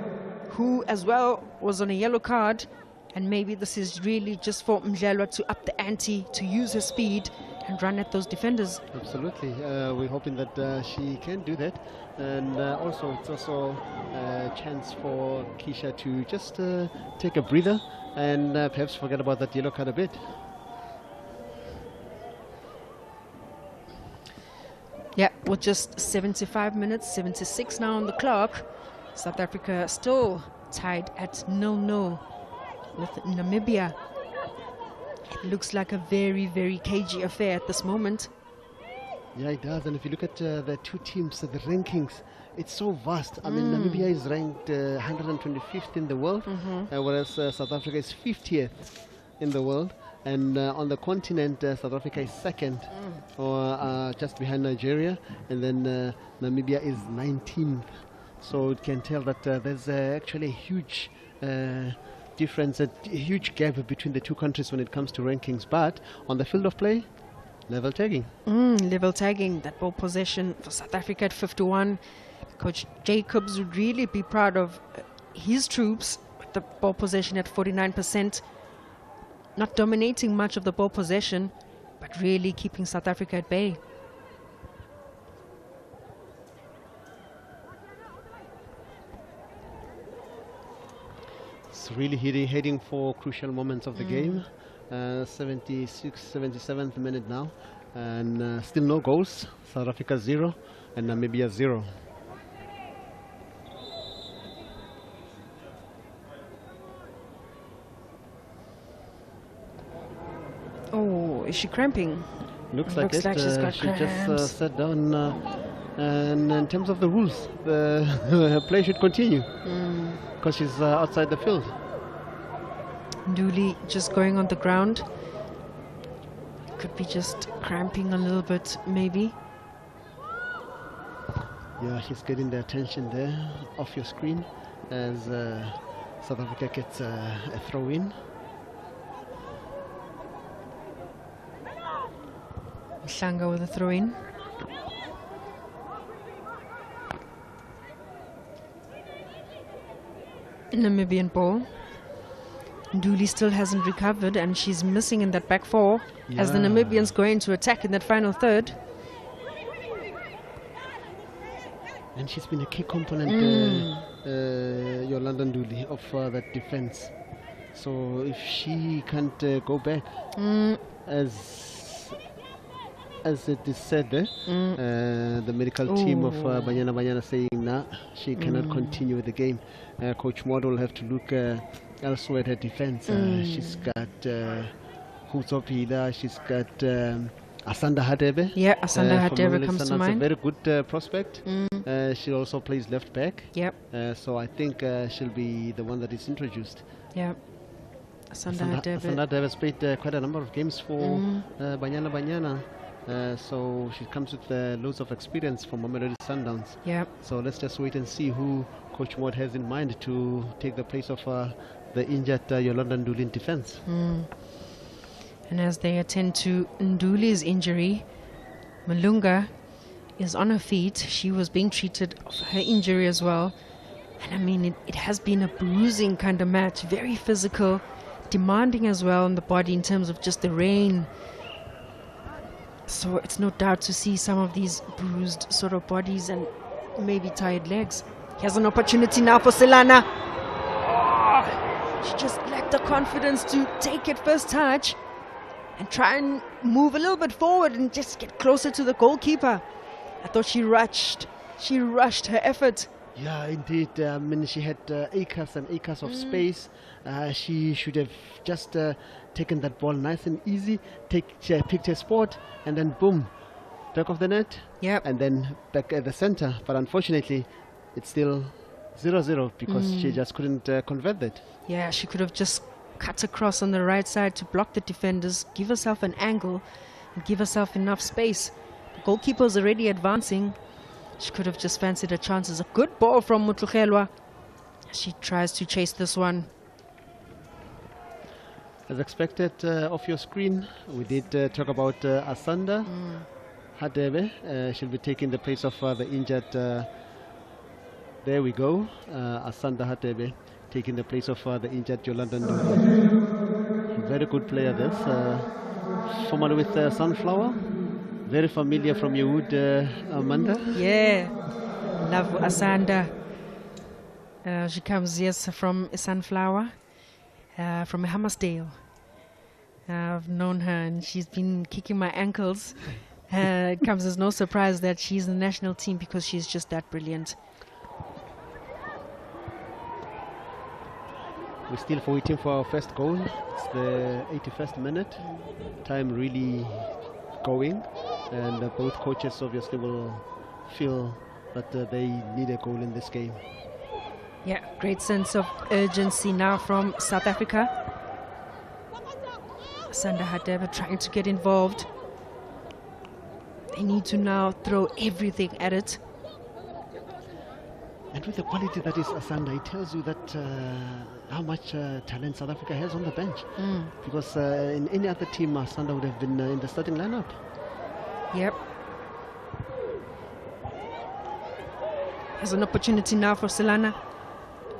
who as well was on a yellow card. And maybe this is really just for Mdlelwa to up the ante, to use her speed and run at those defenders. Absolutely. We're hoping that she can do that. And also, it's also a chance for Keisha to just take a breather and perhaps forget about that yellow card a bit. Yeah, with just 75 minutes, 76 now on the clock. South Africa still tied at 0-0 with Namibia. It looks like a very, very cagey affair at this moment. Yeah, it does. And if you look at the two teams, the rankings, it's so vast. I mean, Namibia is ranked 125th in the world, whereas South Africa is 50th in the world. And on the continent, South Africa is second, or just behind Nigeria. And then Namibia is 19th. So it can tell that there's actually a huge difference, a huge gap between the two countries when it comes to rankings. But on the field of play, level tagging. Level tagging, that ball possession for South Africa at 51. Coach Jacobs would really be proud of his troops with the ball possession at 49%. Not dominating much of the ball possession, but really keeping South Africa at bay. It's really heading for crucial moments of the game. 76th, 77th minute now, and still no goals. South Africa 0 and Namibia 0. Oh, is she cramping? Looks like Looks it. like she's got she just cramps. sat down. And in terms of the rules, the play should continue because she's outside the field. Nduli just going on the ground. Could be just cramping a little bit, maybe. Yeah, she's getting the attention there off your screen as South Africa gets a throw in. Shanga with a throw in. Namibian ball. Nduli still hasn't recovered and she's missing in that back four as the Namibians go into attack in that final third. And she's been a key component, Yolanda Nduli, of that defense. So if she can't go back, as it is said there, the medical team of Banyana saying nah, she cannot continue with the game. Coach Mod will have to look elsewhere at her defense. She's got Huzopila, she's got Asanda Hadebe. Yeah, Asanda Hadebe comes to mind. A very good prospect. She also plays left back. Yep. So I think she'll be the one that is introduced. Yeah. Asanda Hadebe has played quite a number of games for Banyana. So she comes with loads of experience from Mamelodi Sundowns. Yep. So let's just wait and see who Coach Mod has in mind to take the place of the injured Yolanda Nduli in defense. And as they attend to Nduli's injury, Malunga is on her feet. She was being treated for her injury as well. And I mean, it has been a bruising kind of match, very physical, demanding as well on the body in terms of just the rain. So it's no doubt to see some of these bruised sort of bodies and maybe tired legs. Here's an opportunity now for Selana. Oh, she just lacked the confidence to take it first touch and try and move a little bit forward and just get closer to the goalkeeper. I thought she rushed her effort. Yeah, indeed. I mean, she had acres and acres of space. She should have just taken that ball nice and easy, picked her spot, and then boom, back of the net. Yep. And then back at the center. But unfortunately, it's still 0-0 because she just couldn't convert that. Yeah, she could have just cut across on the right side to block the defenders, give herself an angle, and give herself enough space. The goalkeeper's already advancing. She could have just fancied her chances. A good ball from Mutluhelwa. She tries to chase this one. As expected, off your screen, we did talk about Asanda Hadebe. She'll be taking the place of the injured. There we go. Asanda Hadebe taking the place of the injured Yolanda Nduli. Very good player, this. Formerly with Sunflower. Very familiar from your wood, Amanda. Yeah, love Asanda. She comes, yes, from Sunflower, from Hammersdale. I've known her and she's been kicking my ankles. It comes as no surprise that she's in the national team because she's just that brilliant. We're still waiting for our first goal. It's the 81st minute. Time really going, and both coaches obviously will feel that they need a goal in this game. Yeah, great sense of urgency now from South Africa. Asanda Hadebe trying to get involved. They need to now throw everything at it. And with the quality that is Asanda, it tells you that how much talent South Africa has on the bench. Because in any other team, Asanda would have been in the starting lineup. Yep. There's an opportunity now for Selana.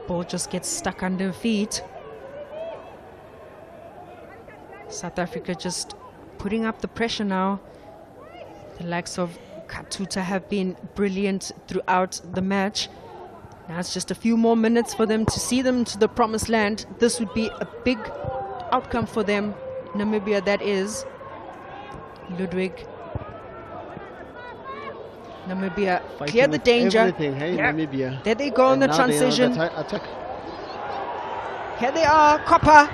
Ball just gets stuck under her feet. South Africa just putting up the pressure now. The likes of Katuta have been brilliant throughout the match. Now it's just a few more minutes for them to see them to the promised land. This would be a big outcome for them. Namibia, that is. Ludwig. Namibia clear the danger. Hey, yeah. Namibia. There they go on the transition. Attack. Here they are, Copper.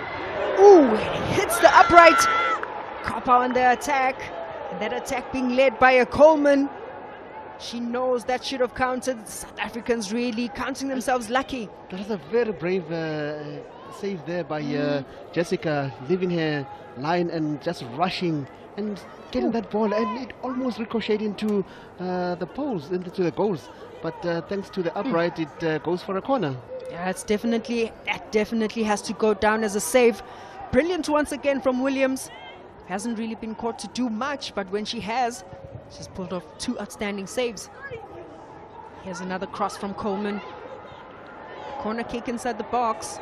Ooh, it hits the upright. power in the attack. And that attack being led by a Coleman. She knows that should have counted. South Africans really counting themselves lucky. That was a very brave save there by Jessica, leaving her line and just rushing and getting that ball, and it almost ricocheted into the poles, into the goals. But thanks to the upright, it goes for a corner. Yeah, that definitely has to go down as a save. Brilliant once again from Williams. Hasn't really been caught to do much, but when she has, she's pulled off 2 outstanding saves. Here's another cross from Coleman. Corner kick inside the box.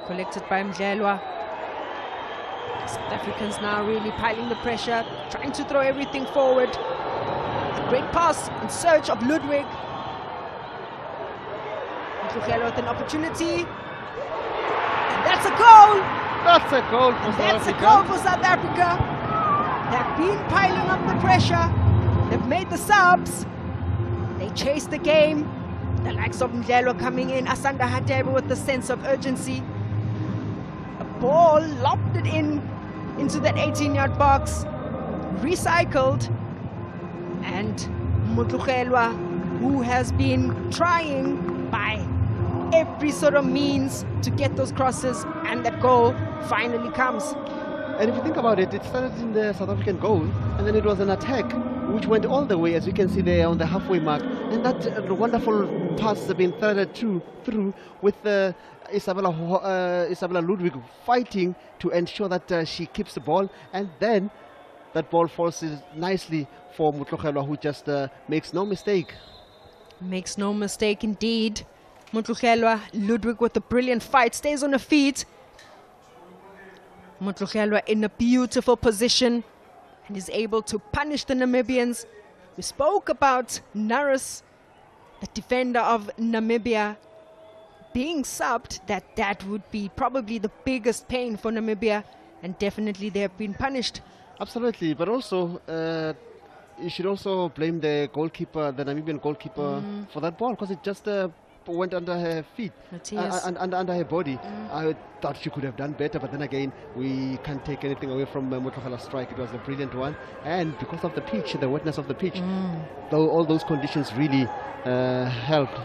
Collected by Mdlelwa. South Africans now really piling the pressure, trying to throw everything forward. A great pass in search of Ludwig. Mdlelwa with an opportunity. And that's a goal! That's a goal for South That's Africa. a goal for South Africa. They've been piling up the pressure. They've made the subs. They chase the game. The likes of Mdlelwa coming in. Asanda Hadebe with the sense of urgency. A ball lobbed it into that 18-yard box. Recycled. And Mutlugelwa, who has been trying by every sort of means to get those crosses, and that goal finally comes. And if you think about it, it started in the South African goal, and then it was an attack which went all the way, as you can see there on the halfway mark. And that wonderful pass has been threaded through with Isabella Ludwig fighting to ensure that she keeps the ball, and then that ball falls nicely for Mutlugelwa, who just makes no mistake. Makes no mistake indeed. Mutlugelwa, Ludwig with a brilliant fight, stays on her feet. Mutlugelwa in a beautiful position and is able to punish the Namibians. We spoke about Naris, the defender of Namibia, being subbed. That would be probably the biggest pain for Namibia, and definitely they have been punished. Absolutely, but also you should also blame the goalkeeper, the Namibian goalkeeper, for that ball, because it just went under her feet, under her body. I thought she could have done better, but then again, we can't take anything away from Mutlugelwa's strike. It was a brilliant one, and because of the pitch, the wetness of the pitch, though all those conditions really helped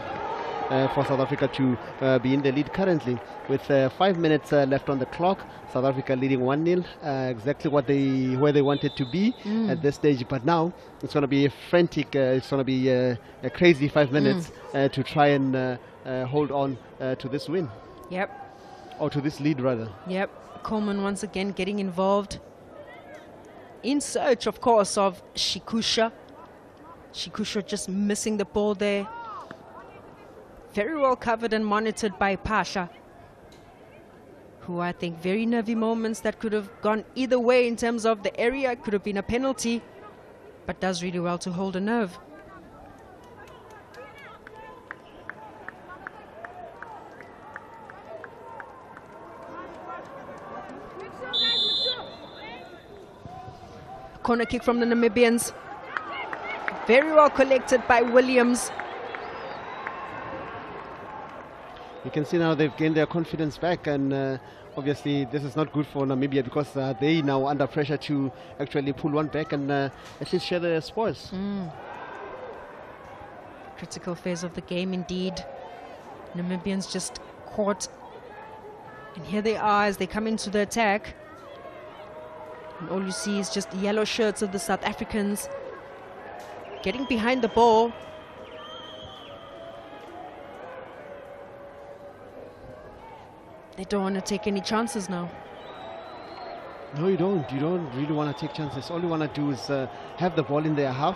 for South Africa to be in the lead currently. With 5 minutes left on the clock, South Africa leading 1-0, exactly where they wanted to be at this stage. But now it's going to be a frantic, it's going to be a crazy 5 minutes to try and hold on to this win. Yep. Or to this lead, rather. Yep. Coleman once again getting involved. In search, of course, of Shikusha. Shikusha just missing the ball there. Very well covered and monitored by Pasha, who I think very nervy moments that could have gone either way in terms of the area. Could have been a penalty, but does really well to hold a nerve. Corner kick from the Namibians. Very well collected by Williams. You can see now they've gained their confidence back, and obviously this is not good for Namibia, because they now under pressure to actually pull one back and at least share the spoils. Critical phase of the game indeed. Namibians just caught, and here they are as they come into the attack, and all you see is just yellow shirts of the South Africans getting behind the ball. They don't want to take any chances now. No, you don't. You don't really want to take chances. All you want to do is have the ball in their half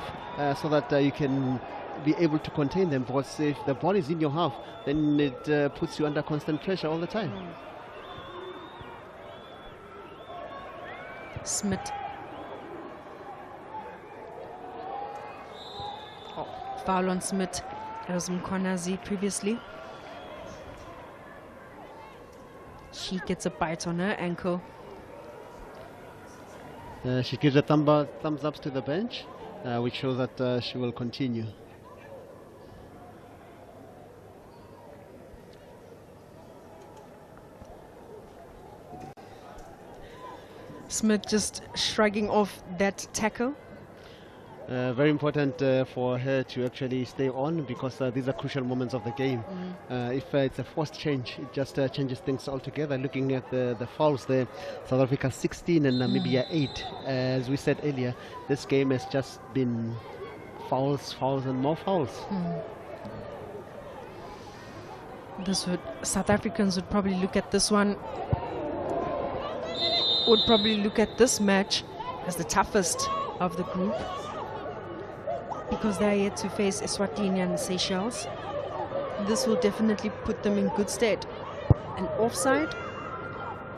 so that you can be able to contain them. Because if the ball is in your half, then it puts you under constant pressure all the time. Smith. Oh, foul on Smith. That was Mkhonazi previously. She gets a bite on her ankle. She gives a thumbs up to the bench, which shows that she will continue. Smith just shrugging off that tackle. Very important for her to actually stay on, because these are crucial moments of the game. If it's a forced change, it just changes things altogether. Looking at the fouls there, South Africa 16 and Namibia 8. As we said earlier, this game has just been fouls, and more fouls. South Africans would probably look at this one, would probably look at this match as the toughest of the group, because they are yet to face Eswatini and Seychelles. This will definitely put them in good stead. And offside?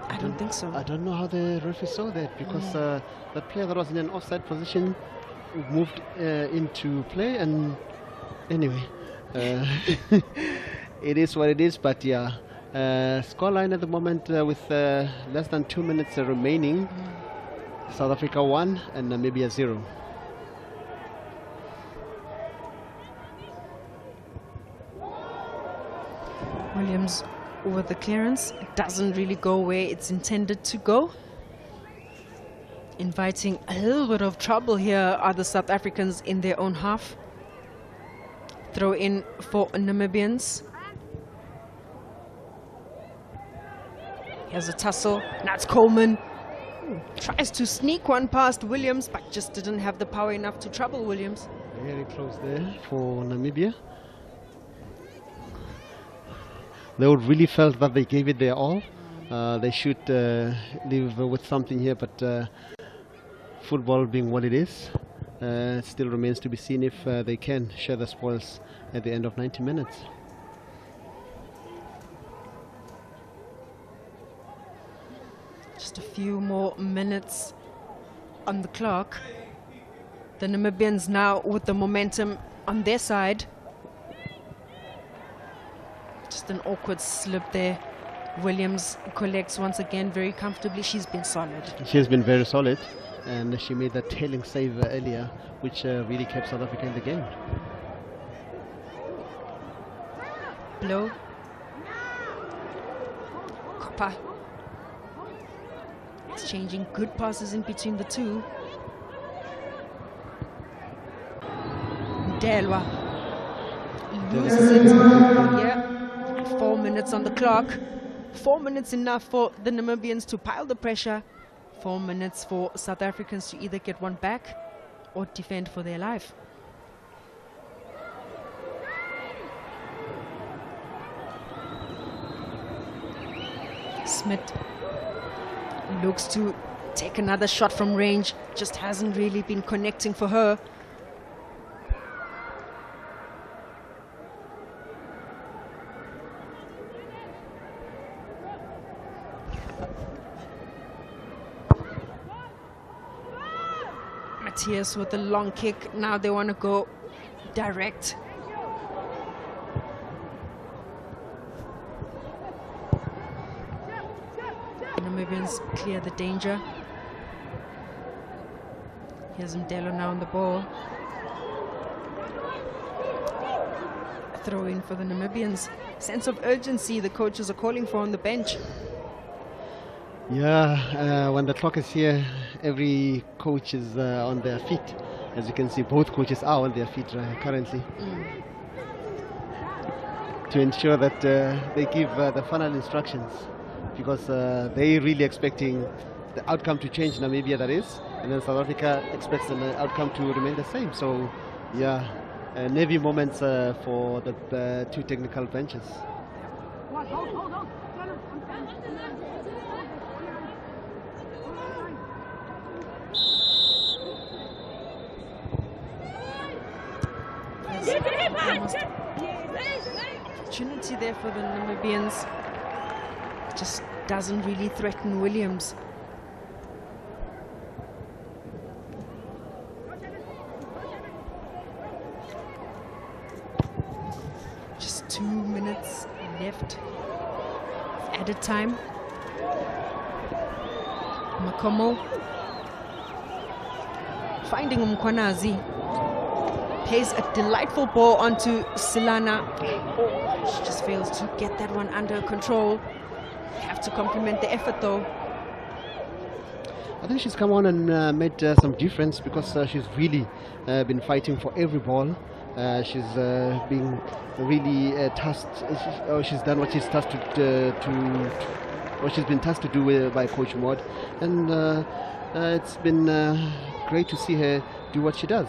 I don't think so. I don't know how the referee saw that, because the player that was in an offside position moved into play, and anyway, it is what it is. But yeah, scoreline at the moment with less than 2 minutes remaining. South Africa 1 and Namibia 0. Williams with the clearance. It doesn't really go where it's intended to go. Inviting a little bit of trouble here are the South Africans in their own half. Throw in for Namibians. Here's a tussle. That's Coleman. Tries to sneak one past Williams, but just didn't have the power enough to trouble Williams. Very close there for Namibia. They would really felt that they gave it their all. They should leave with something here, but football being what it is, still remains to be seen if they can share the spoils at the end of 90 minutes. Just a few more minutes on the clock. The Namibians now with the momentum on their side. Just an awkward slip there. Williams collects once again very comfortably. She's been solid. She has been very solid, and she made that tailing save earlier, which really kept South Africa in the game. Blow. Copper. Exchanging good passes in between the two. Delwa loses it. Yeah. 4 minutes on the clock. 4 minutes enough for the Namibians to pile the pressure. 4 minutes for South Africans to either get one back or defend for their life. Smith looks to take another shot from range, just hasn't really been connecting for her. Matthias with the long kick. Now they want to go direct. Namibians clear the danger. Here's Mdelo now on the ball. Throw in for the Namibians. Sense of urgency the coaches are calling for on the bench. Yeah, when the clock is here, every coach is on their feet. As you can see, both coaches are on their feet currently. To ensure that they give the final instructions, because they're really expecting the outcome to change, Namibia that is, and then South Africa expects the outcome to remain the same. So yeah, Navy moments for the two technical benches. Opportunity there for the Namibians. Just doesn't really threaten Williams. Just 2 minutes left. Added time. Makomo finding Mkwanazi. Plays a delightful ball onto Silana. Oh, she just fails to get that one under control. Have to compliment the effort though. I think she's come on and made some difference because she's really been fighting for every ball. She's been really tasked. She's done what she's tasked what she's been tasked to do by Coach Maud, and it's been great to see her do what she does.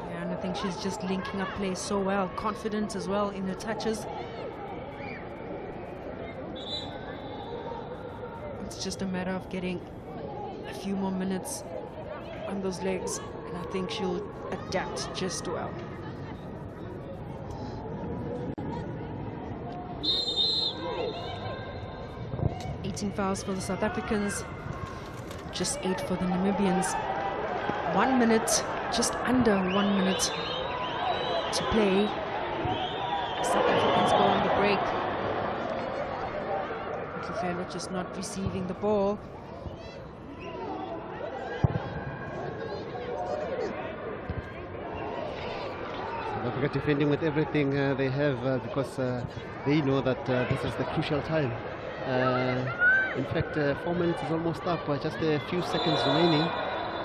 Yeah, and I think she's just linking up play so well, confident as well in her touches. It's just a matter of getting a few more minutes on those legs, and I think she'll adapt just well. Fouls for the South Africans, just 8 for the Namibians. 1 minute, just under 1 minute to play. South Africans go on the break. Kifelo just not receiving the ball. South Africa defending with everything they have because they know that this is the crucial time. In fact, 4 minutes is almost up, just a few seconds remaining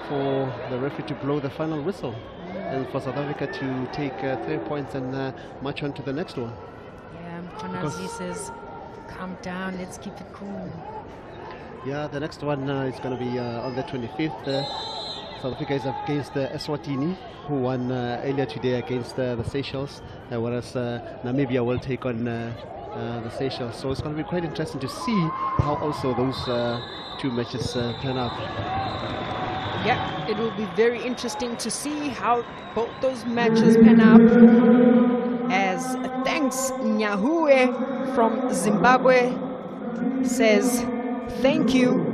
for the referee to blow the final whistle and for South Africa to take 3 points and march on to the next one. Yeah, Konazi says, calm down, let's keep it cool. Yeah, the next one is going to be on the 25th. South Africa is against Eswatini, who won earlier today against the Seychelles, whereas Namibia will take on the Seychelles. So it's going to be quite interesting to see how also those 2 matches turn out. Yeah, it will be very interesting to see how both those matches pan out. As thanks, Nyahue from Zimbabwe says, thank you.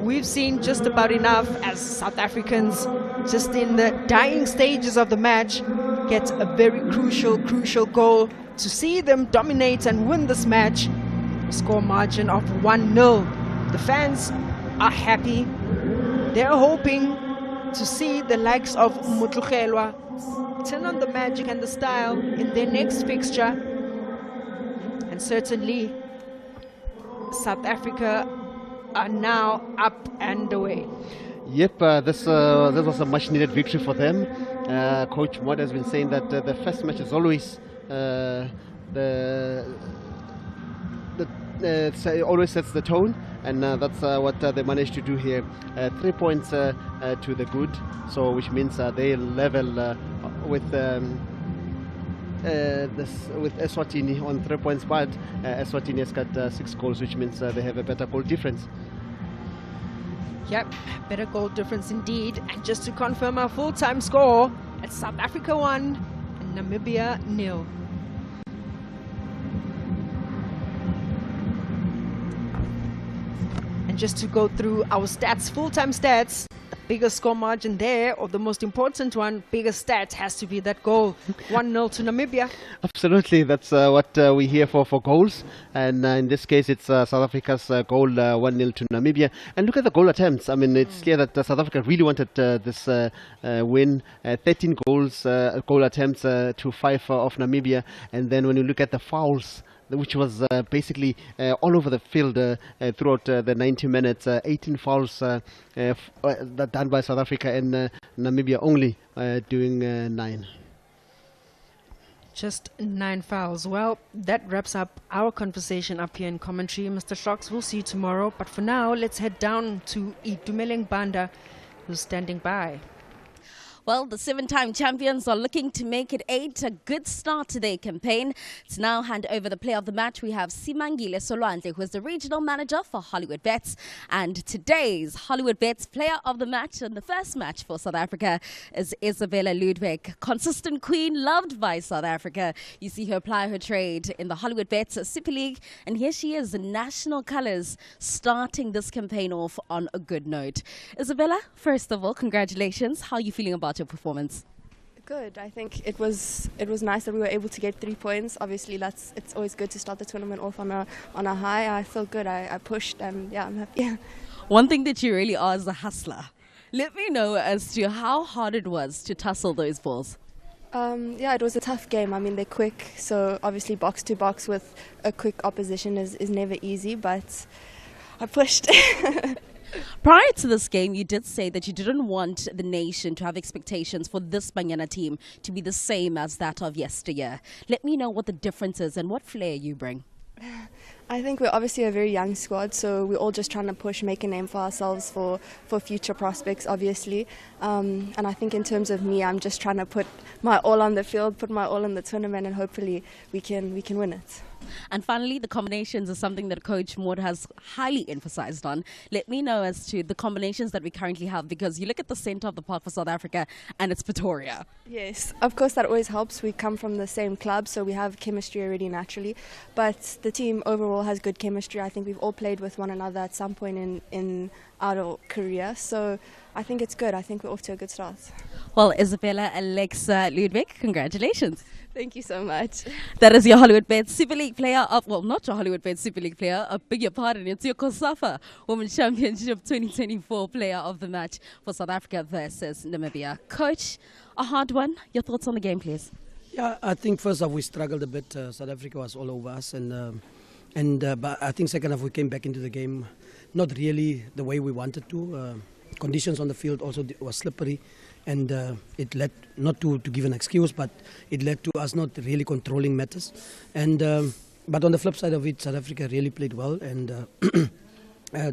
We've seen just about enough as South Africans, just in the dying stages of the match, get a very crucial goal to see them dominate and win this match. Score margin of 1-0. The fans are happy. They're hoping to see the likes of Mutlugelwa turn on the magic and the style in their next fixture. And certainly South Africa are now up and away. Yep, this was a much needed victory for them. Coach Maud has been saying that the first match is always always sets the tone, and that's what they managed to do here. 3 points to the good, so which means they level with Eswatini on 3 points, but Eswatini has got 6 goals, which means they have a better goal difference. Yep, better goal difference indeed. And just to confirm our full-time score, it's South Africa 1 and Namibia 0. And just to go through our stats, full-time stats, the biggest score margin there, or the most important one, biggest stat has to be that goal. 1-0 to Namibia. Absolutely, that's what we hear for goals. And in this case, it's South Africa's goal, 1-0 to Namibia. And look at the goal attempts. I mean, it's clear that South Africa really wanted this win. 13 goal attempts to 5 of Namibia. And then when you look at the fouls, which was basically all over the field throughout the 90 minutes. 18 fouls done by South Africa, and Namibia only doing 9. Just 9 fouls. Well, that wraps up our conversation up here in commentary. Mr. Shocks, we'll see you tomorrow. But for now, let's head down to Itumeleng Banda, who's standing by. Well, the 7-time champions are looking to make it 8. A good start to their campaign. To now hand over the player of the match, we have Simangile Solwandle, who is the regional manager for HollywoodBets. And today's HollywoodBets player of the match and the first match for South Africa is Isabella Ludwig. Consistent queen, loved by South Africa. You see her apply her trade in the HollywoodBets Super League. And here she is in national colours, starting this campaign off on a good note. Isabella, first of all, congratulations. How are you feeling about your performance? Good. I think it was nice that we were able to get 3 points. Obviously, it's always good to start the tournament off on a high. I feel good. I pushed, and yeah, I'm happy. One thing that you really are is a hustler. Let me know as to how hard it was to tussle those balls. Yeah, it was a tough game. I mean, they're quick, so obviously box to box with a quick opposition is never easy, but I pushed. Prior to this game, you did say that you didn't want the nation to have expectations for this Banyana team to be the same as that of yesteryear. Let me know what the difference is and what flair you bring. I think we're obviously a very young squad, so we're all just trying to push, make a name for ourselves for future prospects, obviously. And I think in terms of me, I'm just trying to put my all on the field, put my all in the tournament, and hopefully we can win it. And finally, the combinations is something that Coach Maud has highly emphasized on. Let me know as to the combinations that we currently have, because you look at the center of the park for South Africa and it's Pretoria. Yes, of course that always helps. We come from the same club, so we have chemistry already naturally. But the team overall has good chemistry. I think we've all played with one another at some point in our career. So I think it's good. I think we're off to a good start. Well, Isabella Alexa Ludwig, congratulations. Thank you so much. That is your HollywoodBets Super League player of, well, not your HollywoodBets Super League player, I beg your pardon, it's your COSAFA Women's Championship 2024 player of the match for South Africa versus Namibia. Coach, a hard one. Your thoughts on the game, please? Yeah, I think first half we struggled a bit. South Africa was all over us, but I think second half we came back into the game, not really the way we wanted to. Conditions on the field also were slippery, and it led, not to give an excuse, but it led to us not really controlling matters. And but on the flip side of it, South Africa really played well, and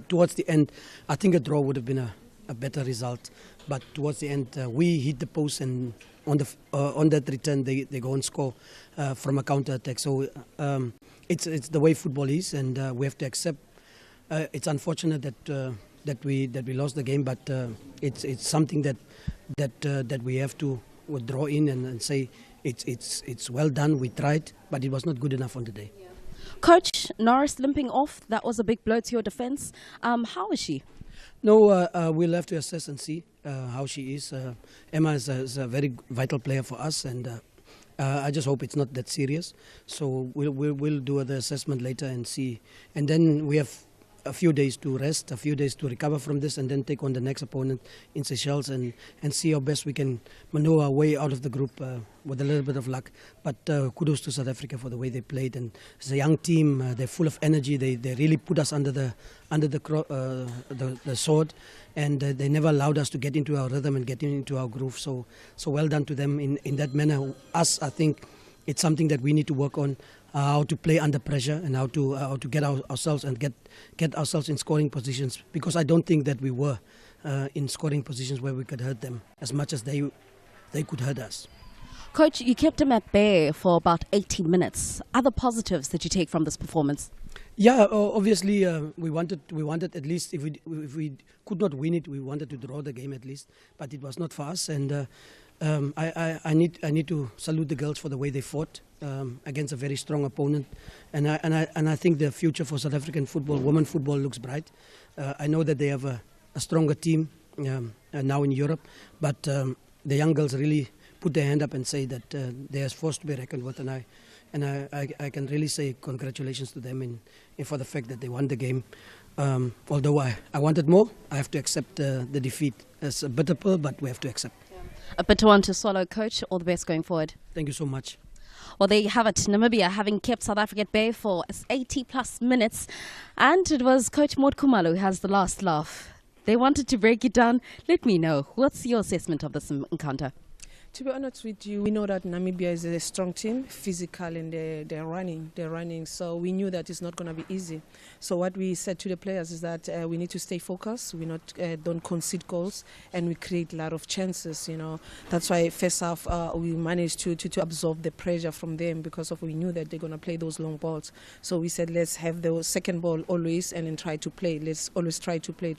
towards the end, I think a draw would have been a better result. But towards the end, we hit the post, and on that return, they go and score from a counter attack. So it's the way football is, and we have to accept. It's unfortunate that we lost the game, but it's something that we have to draw in and say it's well done. We tried, but it was not good enough on the day. Coach, Norris limping off, that was a big blow to your defense. How is she? No, we'll have to assess and see how she is. Emma is a very vital player for us, and I just hope it's not that serious. So we'll do the assessment later and see. And then we have a few days to rest, a few days to recover from this, and then take on the next opponent in Seychelles and see how best we can maneuver our way out of the group with a little bit of luck. But kudos to South Africa for the way they played, and it's a young team. They're full of energy. They really put us under the sword, and they never allowed us to get into our rhythm and get into our groove. So well done to them in that manner. Us, I think it's something that we need to work on. How to play under pressure and how to get ourselves and get ourselves in scoring positions, because I don't think that we were in scoring positions where we could hurt them as much as they could hurt us. Coach, you kept them at bay for about 80 minutes. Other positives that you take from this performance? Yeah, obviously we wanted at least, if we could not win it, we wanted to draw the game at least, but it was not for us. And I need to salute the girls for the way they fought against a very strong opponent, and I think the future for South African football, women football, looks bright. I know that they have a stronger team now in Europe, but the young girls really put their hand up and say that they are forced to be reckoned with, and I can really say congratulations to them for the fact that they won the game. Although I wanted more, I have to accept the defeat. It's a bitter pill, but we have to accept. A bitter one to swallow, Coach. All the best going forward. Thank you so much. Well, there you have it. Namibia having kept South Africa at bay for 80 plus minutes. And it was Coach Maud Khumalo who has the last laugh. They wanted to break it down. Let me know. What's your assessment of this encounter? To be honest with you, we know that Namibia is a strong team, physical, and they're running. So we knew that it's not going to be easy. So what we said to the players is that we need to stay focused. We don't concede goals, and we create a lot of chances. You know, that's why first half we managed to absorb the pressure from them, because we knew that they're going to play those long balls. So we said let's have the second ball always, and then try to play. Let's always try to play.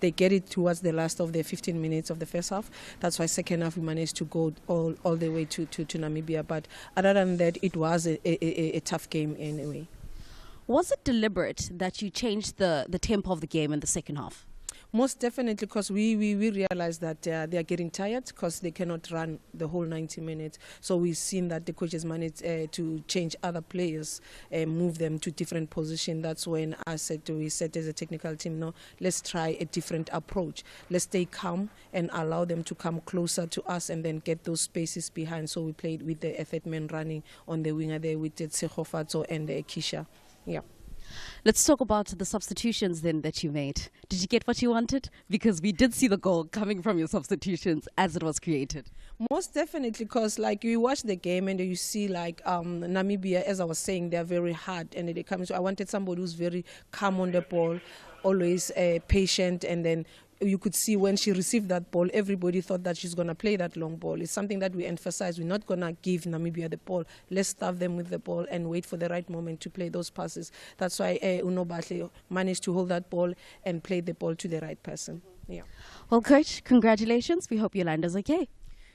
They get it towards the last of the 15 minutes of the first half. That's why second half we managed to go all the way to Namibia. But other than that, it was a tough game anyway. Was it deliberate that you changed the tempo of the game in the second half? Most definitely, because we realized that they are getting tired because they cannot run the whole 90 minutes. So we've seen that the coaches managed to change other players and move them to different positions. That's when we said as a technical team, no, let's try a different approach. Let's stay calm and allow them to come closer to us and then get those spaces behind. So we played with the third man running on the winger there with the Tsehofatso and the Kisha. Yeah. Let's talk about the substitutions then that you made. Did you get what you wanted? Because we did see the goal coming from your substitutions as it was created. Most definitely, because like you watch the game and you see like Namibia, as I was saying, they're very hard and they come. So I wanted somebody who's very calm on the ball, always patient, and then you could see when she received that ball, everybody thought that she's going to play that long ball. It's something that we emphasize. We're not going to give Namibia the ball. Let's stuff them with the ball and wait for the right moment to play those passes. That's why Uno Batle managed to hold that ball and play the ball to the right person. Yeah. Well, Coach, congratulations. We hope Yolanda's okay.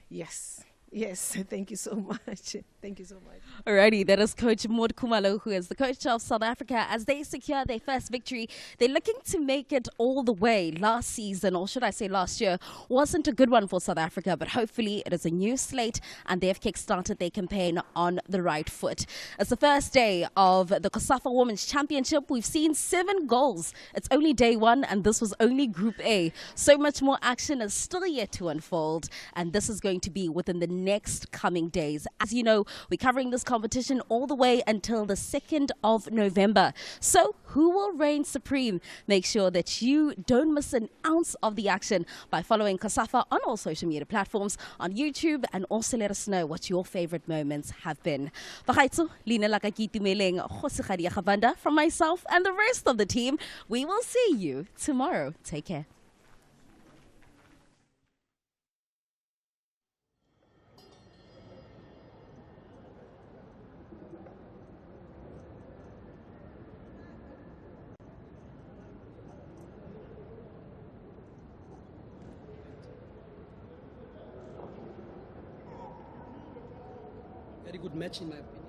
Yes. Yes, thank you so much. Thank you so much. Alrighty, that is Coach Maud Kumalo, who is the coach of South Africa. As they secure their first victory, they're looking to make it all the way. Last season, or should I say last year, wasn't a good one for South Africa, but hopefully it is a new slate and they've kick-started their campaign on the right foot. It's the first day of the COSAFA Women's Championship. We've seen 7 goals. It's only day 1 and this was only Group A. So much more action is still yet to unfold, and this is going to be within the next coming days. As you know, we're covering this competition all the way until the 2nd of November. So who will reign supreme? Make sure that you don't miss an ounce of the action by following COSAFA on all social media platforms, on YouTube, and also let us know what your favorite moments have been. From myself and the rest of the team, we will see you tomorrow. Take care. Very good match in my opinion.